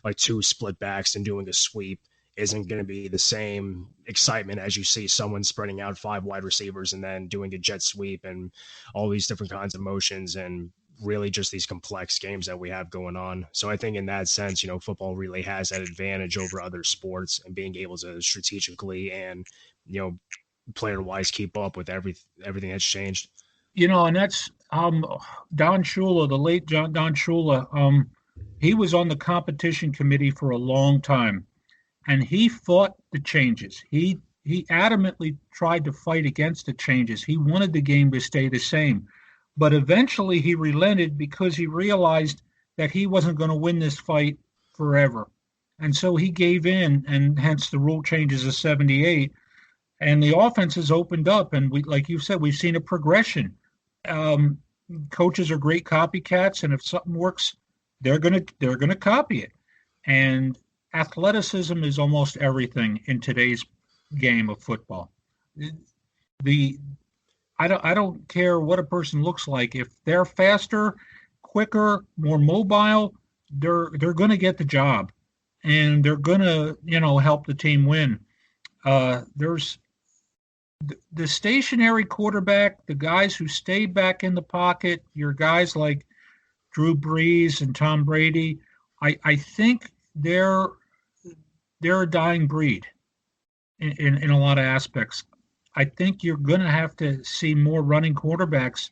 like two split backs and doing a sweep isn't going to be the same excitement as you see someone spreading out 5 wide receivers and then doing a jet sweep and all these different kinds of motions and really just these complex games that we have going on. So I think in that sense, football really has that advantage over other sports and being able to strategically and, player-wise keep up with everything that's changed. And that's Don Shula, the late Don Shula. He was on the competition committee for a long time, and he fought the changes. He he adamantly tried to fight against the changes. He wanted the game to stay the same. But eventually he relented because he realized that he wasn't going to win this fight forever. And so he gave in, and hence the rule changes of 78. And the offense has opened up. And we, like you said, we've seen a progression. Coaches are great copycats, and if something works, they're gonna copy it. And athleticism is almost everything in today's game of football. I don't care what a person looks like. If they're faster, quicker, more mobile, they're going to get the job, and they're going to help the team win. There's the stationary quarterback, the guys who stay back in the pocket, your guys like Drew Brees and Tom Brady. I think they're a dying breed in a lot of aspects. I think you're going to have to see more running quarterbacks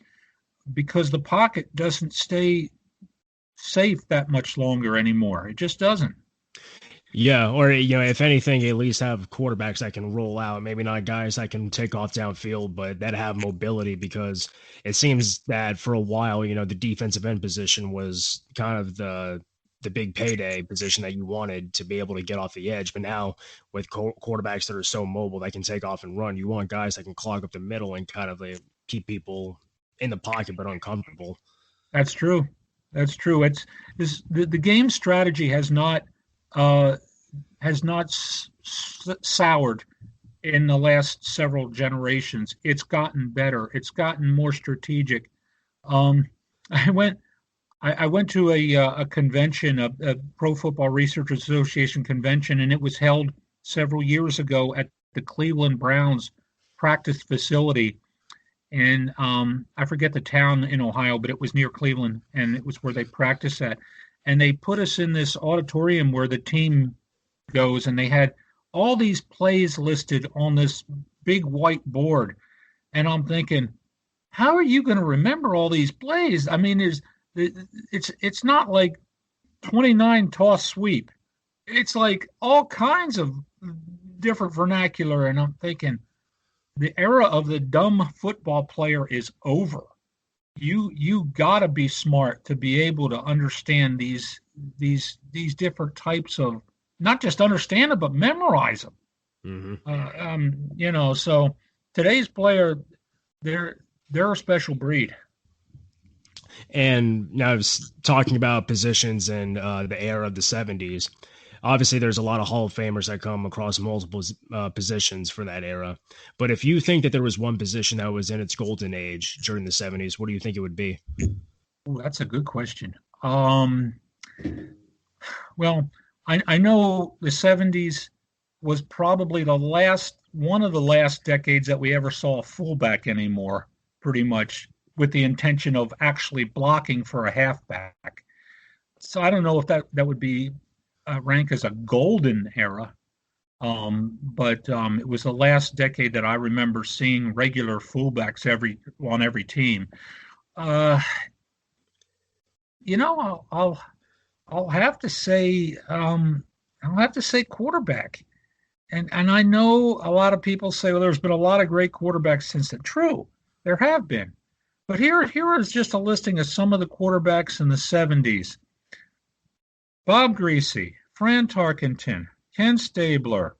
because the pocket doesn't stay safe that much longer anymore. It just doesn't. Yeah, or if anything, at least have quarterbacks that can roll out. Maybe not guys that can take off downfield, but that have mobility, because it seems that for a while, the defensive end position was kind of the big payday position that you wanted to be able to get off the edge. But now with quarterbacks that are so mobile, that can take off and run, you want guys that can clog up the middle and kind of keep people in the pocket but uncomfortable. That's true. It's the game strategy has not soured in the last several generations. It's gotten better. It's gotten more strategic. I went to a convention, a Pro Football Researchers Association convention, and it was held several years ago at the Cleveland Browns practice facility. And I forget the town in Ohio, but it was near Cleveland, and it was where they practiced at. And they put us in this auditorium where the team goes, and they had all these plays listed on this big white board. And I'm thinking, how are you going to remember all these plays? I mean, it's not like 29 toss sweep. It's like all kinds of different vernacular. And I'm thinking, the era of the dumb football player is over. You gotta be smart to be able to understand these different types of, not just understand them, but memorize them. Mm-hmm. So today's player, they're a special breed. And now I was talking about positions in the era of the 70s. Obviously, there's a lot of Hall of Famers that come across multiple positions for that era. But if you think that there was one position that was in its golden age during the 70s, what do you think it would be? Ooh, that's a good question. Well, I know the 70s was probably one of the last decades that we ever saw a fullback anymore, pretty much, with the intention of actually blocking for a halfback. So I don't know if that would be rank as a golden era, but it was the last decade that I remember seeing regular fullbacks on every team. I'll have to say quarterback, and I know a lot of people say, well, there's been a lot of great quarterbacks since then. True, there have been, but here is just a listing of some of the quarterbacks in the 70s. Bob Greasy, Fran Tarkenton, Ken Stabler,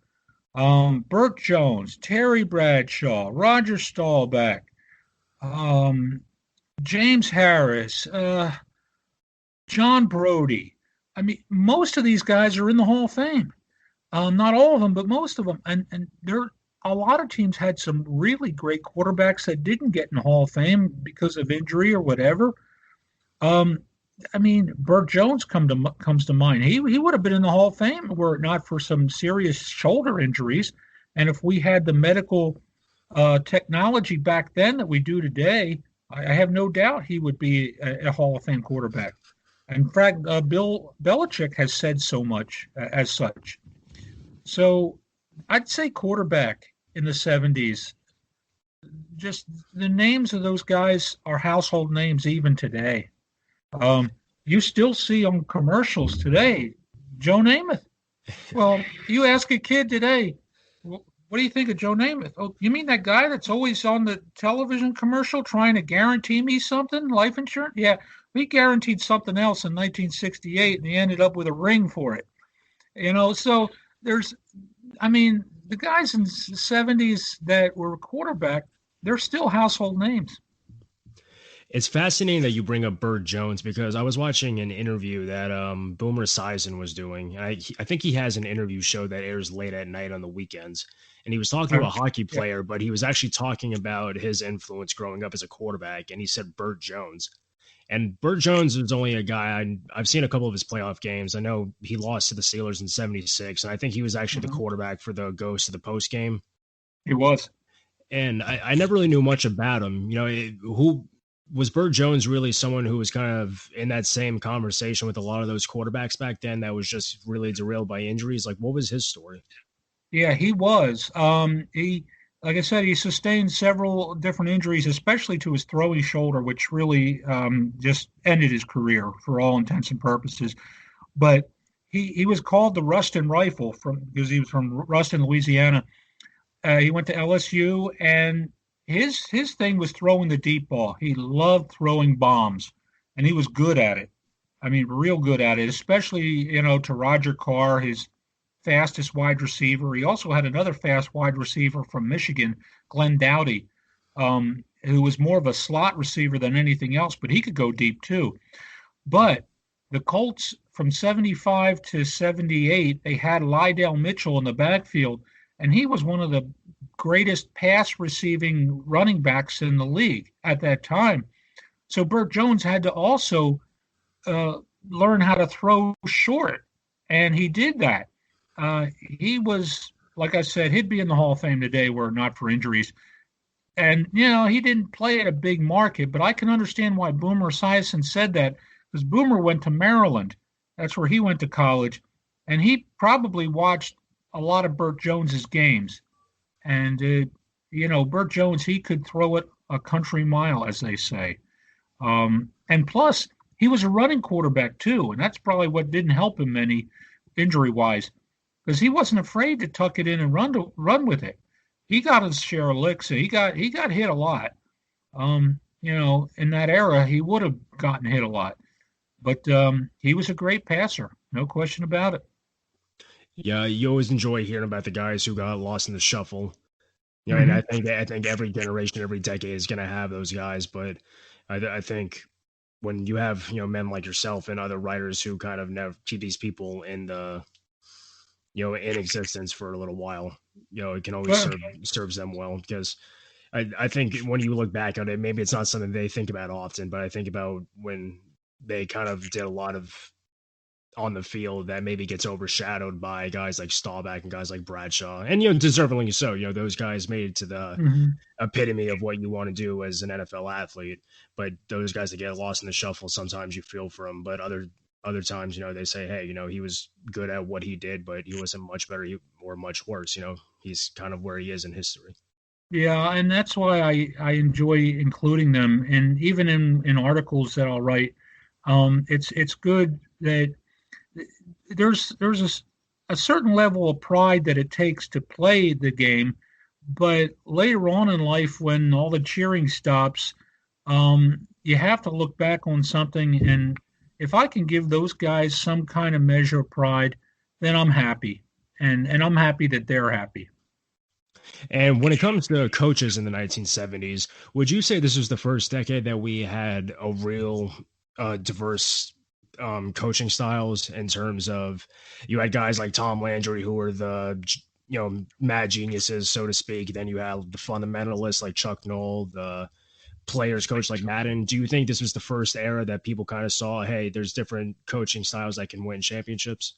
Burt Jones, Terry Bradshaw, Roger Staubach, James Harris, John Brody. I mean, most of these guys are in the Hall of Fame. Not all of them, but most of them. And a lot of teams had some really great quarterbacks that didn't get in the Hall of Fame because of injury or whatever. I mean, Burt Jones comes to mind. He would have been in the Hall of Fame were it not for some serious shoulder injuries. And if we had the medical technology back then that we do today, I have no doubt he would be a Hall of Fame quarterback. In fact, Bill Belichick has said so much as such. So I'd say quarterback in the 70s. Just the names of those guys are household names even today. You still see on commercials today, Joe Namath. Well, you ask a kid today, What do you think of Joe Namath? Oh, you mean that guy that's always on the television commercial trying to guarantee me something, life insurance? Yeah, we guaranteed something else in 1968, and he ended up with a ring for it. So I mean, the guys in the 70s that were quarterback, they're still household names. It's fascinating that you bring up Burt Jones because I was watching an interview that Boomer Esiason was doing. I think he has an interview show that airs late at night on the weekends. And he was talking to a hockey player, but he was actually talking about his influence growing up as a quarterback. And he said Burt Jones. And Burt Jones is only a guy I've seen a couple of his playoff games. I know he lost to the Steelers in '76, and I think he was actually the quarterback for the Ghost of the Post game. He was. And I never really knew much about him. Who was Burt Jones really someone who was kind of in that same conversation with a lot of those quarterbacks back then that was just really derailed by injuries? Like, what was his story? Yeah, he was. Like I said, he sustained several different injuries, especially to his throwing shoulder, which really just ended his career for all intents and purposes. But he was called the Ruston Rifle because he was from Ruston, Louisiana. He went to LSU, and his thing was throwing the deep ball. He loved throwing bombs, and he was good at it. I mean, real good at it, especially, to Roger Carr, his fastest wide receiver. He also had another fast wide receiver from Michigan, Glenn Dowdy, who was more of a slot receiver than anything else, but he could go deep too. But the Colts from 75 to 78, they had Lydell Mitchell in the backfield, and he was one of the greatest pass receiving running backs in the league at that time. So Burt Jones had to also learn how to throw short, and he did that. He was, like I said, he'd be in the Hall of Fame today were it not for injuries. And, he didn't play at a big market, but I can understand why Boomer Esiason said that, because Boomer went to Maryland. That's where he went to college. And he probably watched a lot of Burt Jones's games. And, Burt Jones, he could throw it a country mile, as they say. And plus, he was a running quarterback, too. And that's probably what didn't help him any injury-wise, because he wasn't afraid to tuck it in and run with it. He got his share of licks. He got hit a lot. In that era, he would have gotten hit a lot. But he was a great passer, no question about it. Yeah, you always enjoy hearing about the guys who got lost in the shuffle. And I think every generation, every decade is going to have those guys. But I think when you have men like yourself and other writers who kind of never keep these people in the in existence for a little while, it can always serves them well, because I think when you look back on it, maybe it's not something they think about often, but I think about when they kind of did a lot of on the field that maybe gets overshadowed by guys like Staubach and guys like Bradshaw, and deservingly so. Those guys made it to the epitome of what you want to do as an NFL athlete. But those guys that get lost in the shuffle, sometimes you feel for them, but other times, they say, hey, he was good at what he did, but he wasn't much better or much worse. He's kind of where he is in history. Yeah, and that's why I enjoy including them, and even in articles that I'll write, it's good that there's a certain level of pride that it takes to play the game, but later on in life, when all the cheering stops, you have to look back on something, and if I can give those guys some kind of measure of pride, then I'm happy, and I'm happy that they're happy. And when it comes to coaches in the 1970s, would you say this was the first decade that we had a real diverse coaching styles, in terms of you had guys like Tom Landry who were the mad geniuses, so to speak. Then you have the fundamentalists like Chuck Noll, the players coach like Madden. Do you think this was the first era that people kind of saw, hey, there's different coaching styles that can win championships?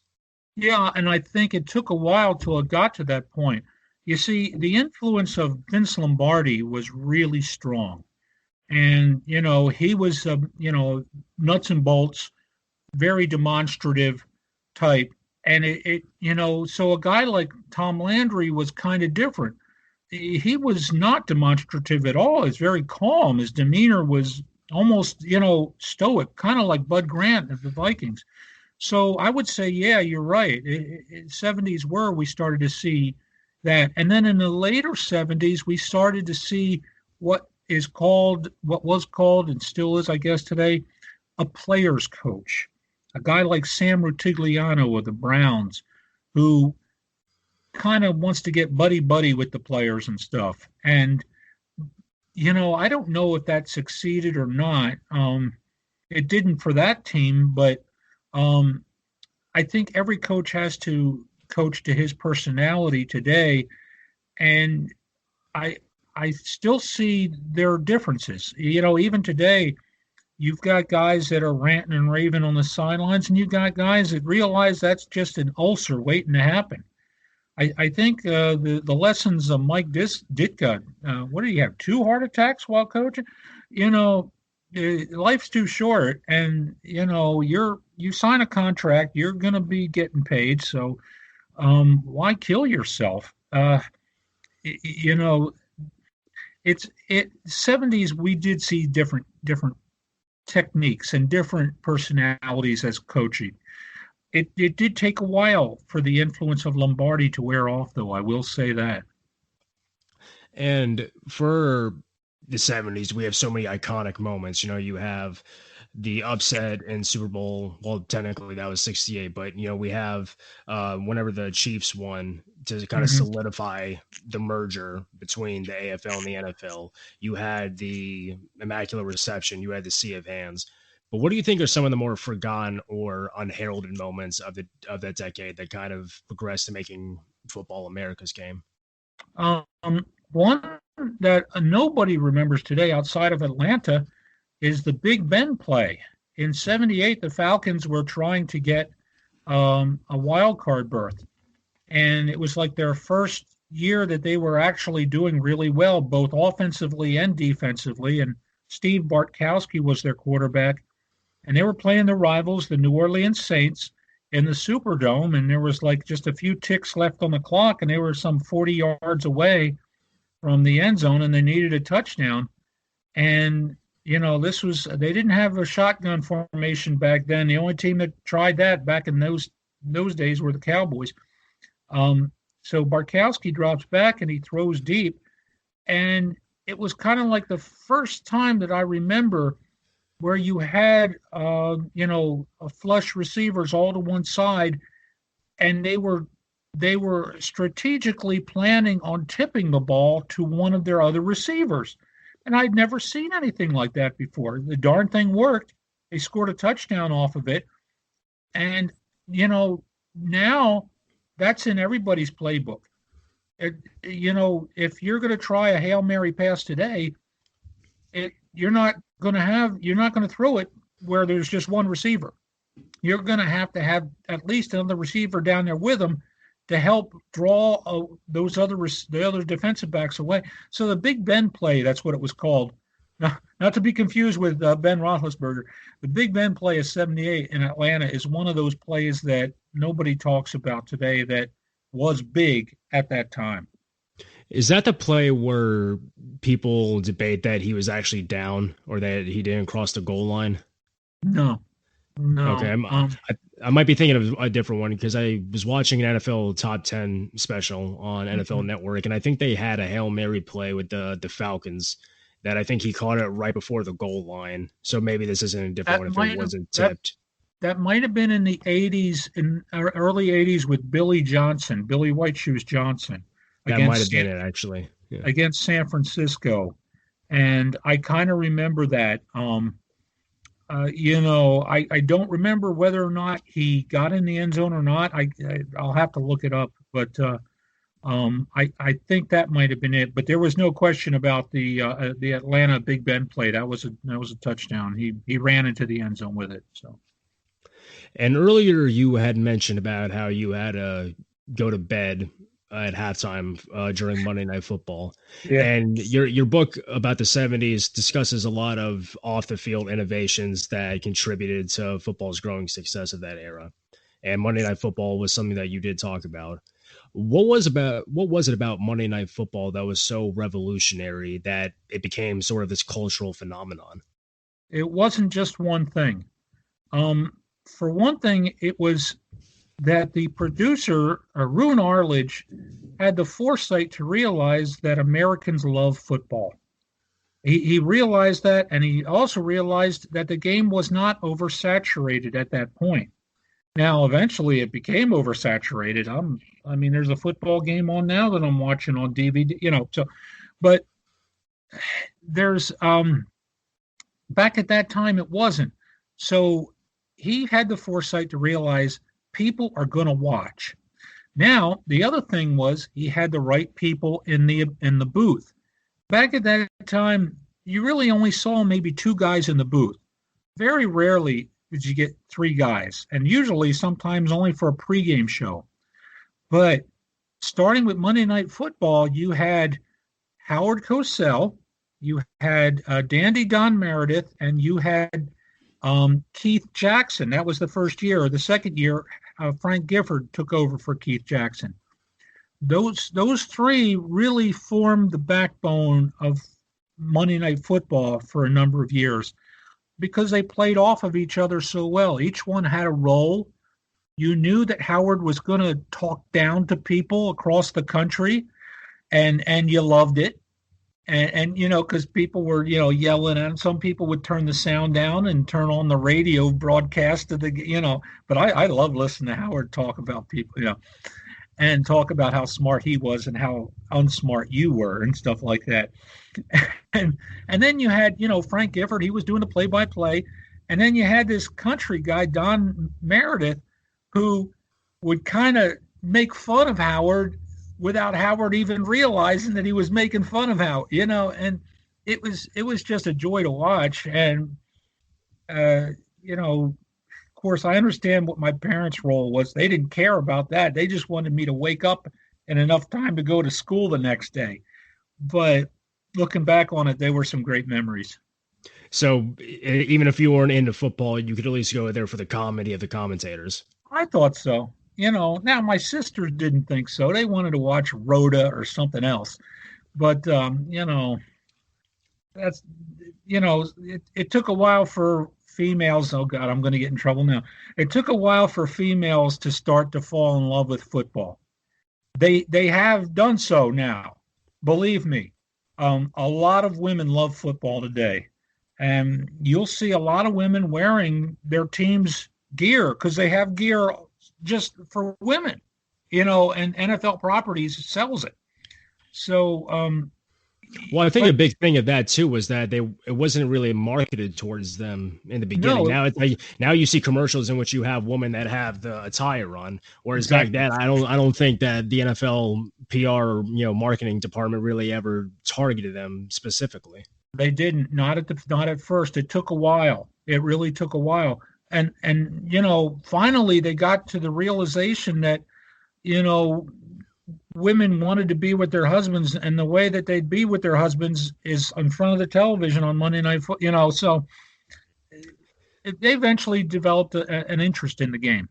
Yeah, and I think it took a while till it got to that point. You see, the influence of Vince Lombardi was really strong. And, he was, nuts and bolts, very demonstrative type. And so a guy like Tom Landry was kind of different. He was not demonstrative at all. He's very calm. His demeanor was almost, stoic, kind of like Bud Grant of the Vikings. So I would say, yeah, you're right. 70s we started to see that. And then in the later 70s, we started to see what was called, and still is, I guess, today, a player's coach. A guy like Sam Rutigliano of the Browns, who kind of wants to get buddy-buddy with the players and stuff. And, I don't know if that succeeded or not. It didn't for that team, but I think every coach has to coach to his personality today. And I still see there are differences. Even today, you've got guys that are ranting and raving on the sidelines, and you've got guys that realize that's just an ulcer waiting to happen. I think the lessons of Mike Ditka, what do you have, 2 heart attacks while coaching? Life's too short, and you sign a contract, you're going to be getting paid, so why kill yourself? It's 70s. We did see different techniques and different personalities as coaching. It did take a while for the influence of Lombardi to wear off, though. I will say that. And for the 70s, we have so many iconic moments. You have the upset in Super Bowl. Well, technically that was 68, but we have whenever the Chiefs won to kind of solidify the merger between the AFL and the NFL. You had the Immaculate Reception. You had the Sea of Hands. But what do you think are some of the more forgotten or unheralded moments of that decade that kind of progressed to making football America's game? One that nobody remembers today outside of Atlanta is the Big Ben play. In 78, the Falcons were trying to get a wild card berth. And it was like their first year that they were actually doing really well, both offensively and defensively. And Steve Bartkowski was their quarterback. And they were playing the rivals, the New Orleans Saints, in the Superdome. And there was like just a few ticks left on the clock, and they were some 40 yards away from the end zone, and they needed a touchdown. And they didn't have a shotgun formation back then. The only team that tried that back in those days were the Cowboys. So Bartkowski drops back and he throws deep. And it was kind of like the first time that I remember where you had, flush receivers all to one side, and they were strategically planning on tipping the ball to one of their other receivers. And I'd never seen anything like that before. The darn thing worked. They scored a touchdown off of it. And, now that's in everybody's playbook. If you're going to try a Hail Mary pass today, you're not going to throw it where there's just one receiver. You're going to have at least another receiver down there with them to help draw the other defensive backs away. So the Big Ben play, that's what it was called. Not to be confused with Ben Roethlisberger. The Big Ben play of 78 in Atlanta is one of those plays that nobody talks about today that was big at that time. Is that the play where people debate that he was actually down or that he didn't cross the goal line? No. Okay, I might be thinking of a different one because I was watching an NFL Top 10 special on NFL Network, and I think they had a Hail Mary play with the Falcons that I think he caught it right before the goal line. So maybe this isn't a different one if it wasn't tipped. That might have been in the 80s, in early 80s with Billy White Shoes Johnson. That might have been it, actually. Yeah. Against San Francisco. And I kind of remember that. I don't remember whether or not he got in the end zone or not. I'll have to look it up. But I think that might have been it. But there was no question about the Atlanta Big Ben play. That was a touchdown. He ran into the end zone with it. So. And earlier you had mentioned about how you had to go to bed at halftime during Monday Night Football. Yeah. And your book about the 70s discusses a lot of off-the-field innovations that contributed to football's growing success of that era. And Monday Night Football was something that you did talk about. What was it about Monday Night Football that was so revolutionary that it became sort of this cultural phenomenon? It wasn't just one thing. For one thing, it was that the producer, Roone Arledge, had the foresight to realize that Americans love football. He realized that, and he also realized that the game was not oversaturated at that point. Now, eventually, it became oversaturated. There's a football game on now that I'm watching on DVD. But there's back at that time it wasn't. So he had the foresight to realize people are going to watch. Now, the other thing was he had the right people in the booth. Back at that time, you really only saw maybe two guys in the booth. Very rarely did you get three guys, and usually sometimes only for a pregame show. But starting with Monday Night Football, you had Howard Cosell, you had Dandy Don Meredith, and you had Keith Jackson. That was the first year. Or the second year, Frank Gifford took over for Keith Jackson. Those three really formed the backbone of Monday Night Football for a number of years because they played off of each other so well. Each one had a role. You knew that Howard was going to talk down to people across the country, and you loved it. And because people were, yelling, and some people would turn the sound down and turn on the radio broadcast of the, but I love listening to Howard talk about people, and talk about how smart he was and how unsmart you were and stuff like that. And then you had, Frank Gifford, he was doing the play-by-play. And then you had this country guy, Don Meredith, who would kind of make fun of Howard without Howard even realizing that he was making fun of Howard, and it was just a joy to watch. And, of course, I understand what my parents' role was. They didn't care about that. They just wanted me to wake up in enough time to go to school the next day. But looking back on it, they were some great memories. So even if you weren't into football, you could at least go there for the comedy of the commentators. I thought so. Now my sisters didn't think so. They wanted to watch Rhoda or something else. But, that's, it took a while for females. Oh God, I'm going to get in trouble now. It took a while for females to start to fall in love with football. They have done so now. Believe me, a lot of women love football today, and you'll see a lot of women wearing their team's gear because they have gear just for women, and NFL Properties sells it. So, well, I think a big thing of that too was that it wasn't really marketed towards them in the beginning. No, Now you see commercials in which you have women that have the attire on, whereas exactly. back then I don't think that the NFL PR marketing department really ever targeted them specifically. They didn't. Not at first. It took a while. It really took a while. And finally they got to the realization that women wanted to be with their husbands, and the way that they'd be with their husbands is in front of the television on Monday Night Football. So they eventually developed an interest in the game.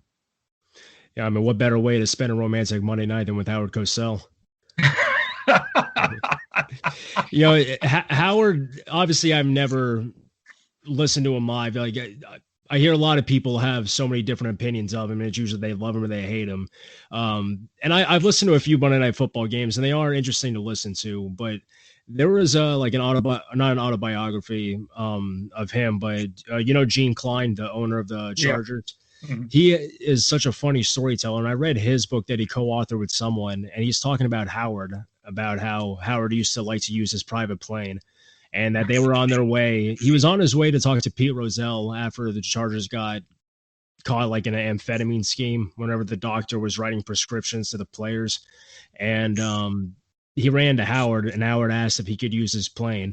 Yeah, I mean, what better way to spend a romantic Monday night than with Howard Cosell? Howard, obviously I've never listened to him live. Like I hear a lot of people have so many different opinions of him, and it's usually they love him or they hate him. And I've listened to a few Monday Night Football games, and they are interesting to listen to. But there was not an autobiography of him, but Gene Klein, the owner of the Chargers. Yeah. Mm-hmm. He is such a funny storyteller, and I read his book that he co-authored with someone, and he's talking about Howard, about how Howard used to like to use his private plane. And that they were on their way. He was on his way to talk to Pete Rozelle after the Chargers got caught like in an amphetamine scheme whenever the doctor was writing prescriptions to the players. And he ran to Howard, and Howard asked if he could use his plane.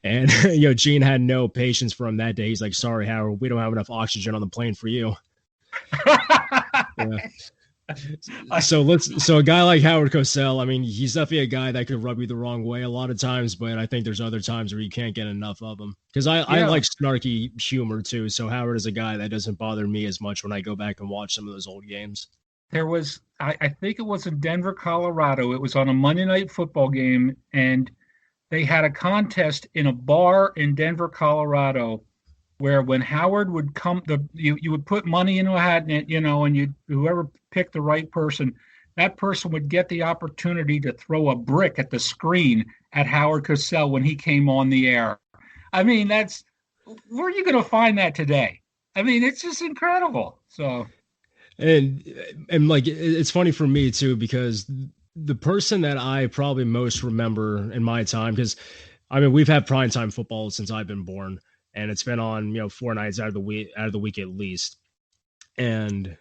And, Gene had no patience for him that day. He's like, sorry, Howard, we don't have enough oxygen on the plane for you. Yeah. So a guy like Howard Cosell, I mean, he's definitely a guy that could rub you the wrong way a lot of times, but I think there's other times where you can't get enough of him. Because I like snarky humor too, so Howard is a guy that doesn't bother me as much when I go back and watch some of those old games. There was, I think it was in Denver, Colorado. It was on a Monday Night Football game, and they had a contest in a bar in Denver, Colorado, where when Howard would come, you would put money into a hat, and and whoever picked the right person, that person would get the opportunity to throw a brick at the screen at Howard Cosell when he came on the air. I mean, where are you going to find that today? I mean, it's just incredible. So, and like, it's funny for me too, because the person that I probably most remember in my time, because I mean, we've had primetime football since I've been born, and it's been on, 4 nights out of the week at least. And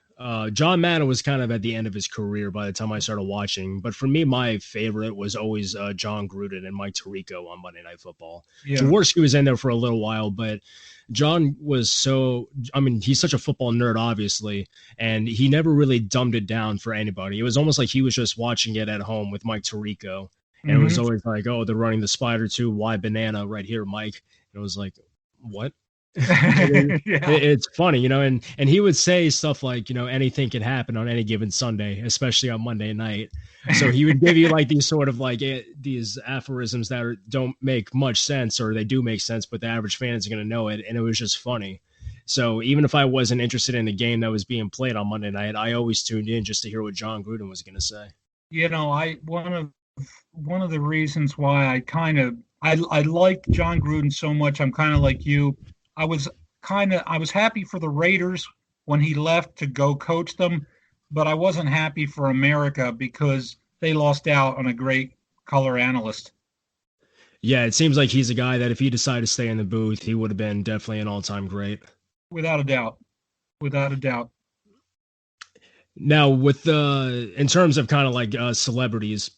John Madden was kind of at the end of his career by the time I started watching. But for me, my favorite was always John Gruden and Mike Tirico on Monday Night Football. Yeah. Zagorski was in there for a little while, but John was he's such a football nerd, obviously, and he never really dumbed it down for anybody. It was almost like he was just watching it at home with Mike Tirico. And it was always like, oh, they're running the spider too. Why banana right here, Mike? And it was like, what? It's funny, and he would say stuff like, anything can happen on any given Sunday, especially on Monday night. So he would give you like these sort of like these aphorisms that don't make much sense, or they do make sense, but the average fan is going to know it. And it was just funny. So even if I wasn't interested in the game that was being played on Monday night, I always tuned in just to hear what John Gruden was going to say. One of the reasons why I like John Gruden so much, I'm kind of like you. I was happy for the Raiders when he left to go coach them, but I wasn't happy for America because they lost out on a great color analyst. Yeah, it seems like he's a guy that if he decided to stay in the booth, he would have been definitely an all-time great. Without a doubt. Now, in terms of kind of like celebrities,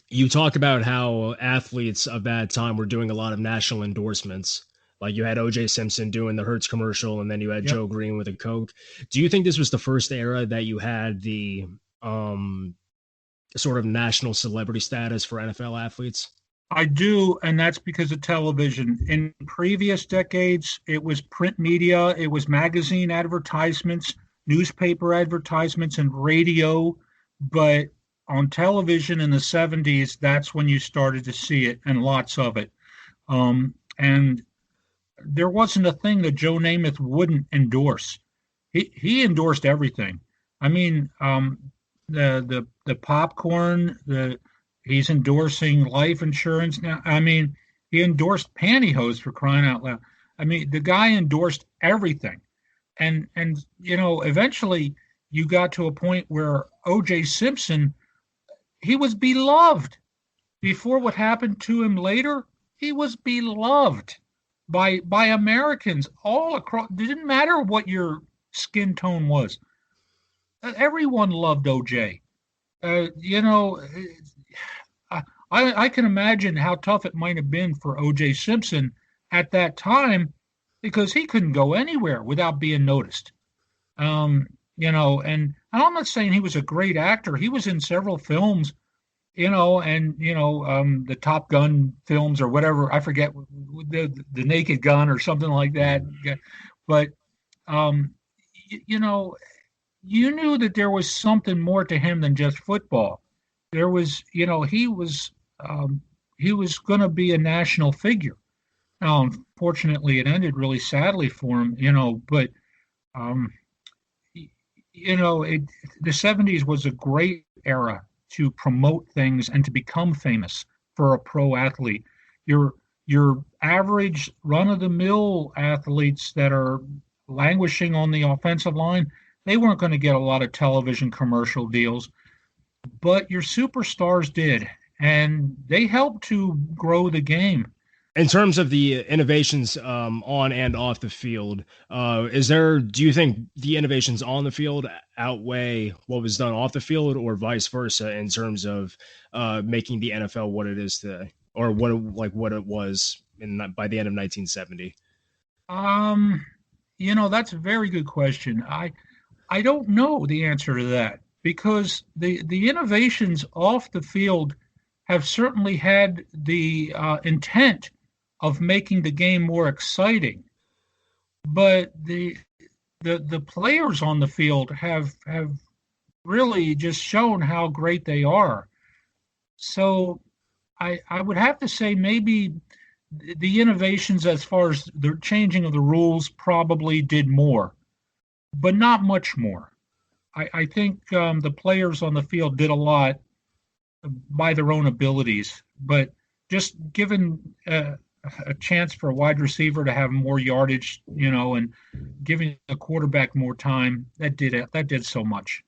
you talk about how athletes of that time were doing a lot of national endorsements. Like you had O.J. Simpson doing the Hertz commercial, and then you had Joe Green with a Coke. Do you think this was the first era that you had the sort of national celebrity status for NFL athletes? I do, and that's because of television. In previous decades, it was print media, it was magazine advertisements, newspaper advertisements, and radio. But on television in the 70s, that's when you started to see it, and lots of it. And there wasn't a thing that Joe Namath wouldn't endorse. He endorsed everything. I mean, the popcorn, he's endorsing life insurance now. I mean, he endorsed pantyhose, for crying out loud. I mean, the guy endorsed everything. And eventually you got to a point where O.J. Simpson, he was beloved. Before what happened to him later, he was beloved by Americans all across. It didn't matter what your skin tone was. Everyone loved OJ. I can imagine how tough it might have been for O.J. Simpson at that time, because he couldn't go anywhere without being noticed. And I'm not saying he was a great actor. He was in several films, the Top Gun films or whatever. I forget, the Naked Gun or something like that. But, you knew that there was something more to him than just football. There was, he was going to be a national figure. Now, unfortunately, it ended really sadly for him, but, the 70s was a great era to promote things and to become famous for a pro athlete. Your average run-of-the-mill athletes that are languishing on the offensive line, they weren't going to get a lot of television commercial deals, but your superstars did, and they helped to grow the game. In terms of the innovations on and off the field, do you think the innovations on the field outweigh what was done off the field, or vice versa, in terms of making the NFL what it is today, or what it was by the end of 1970? That's a very good question. I don't know the answer to that, because the innovations off the field have certainly had the intent of making the game more exciting, but the players on the field have really just shown how great they are. So I would have to say maybe the innovations as far as the changing of the rules probably did more, but not much more. I think the players on the field did a lot by their own abilities, but just given a chance for a wide receiver to have more yardage, and giving a quarterback more time, that did so much.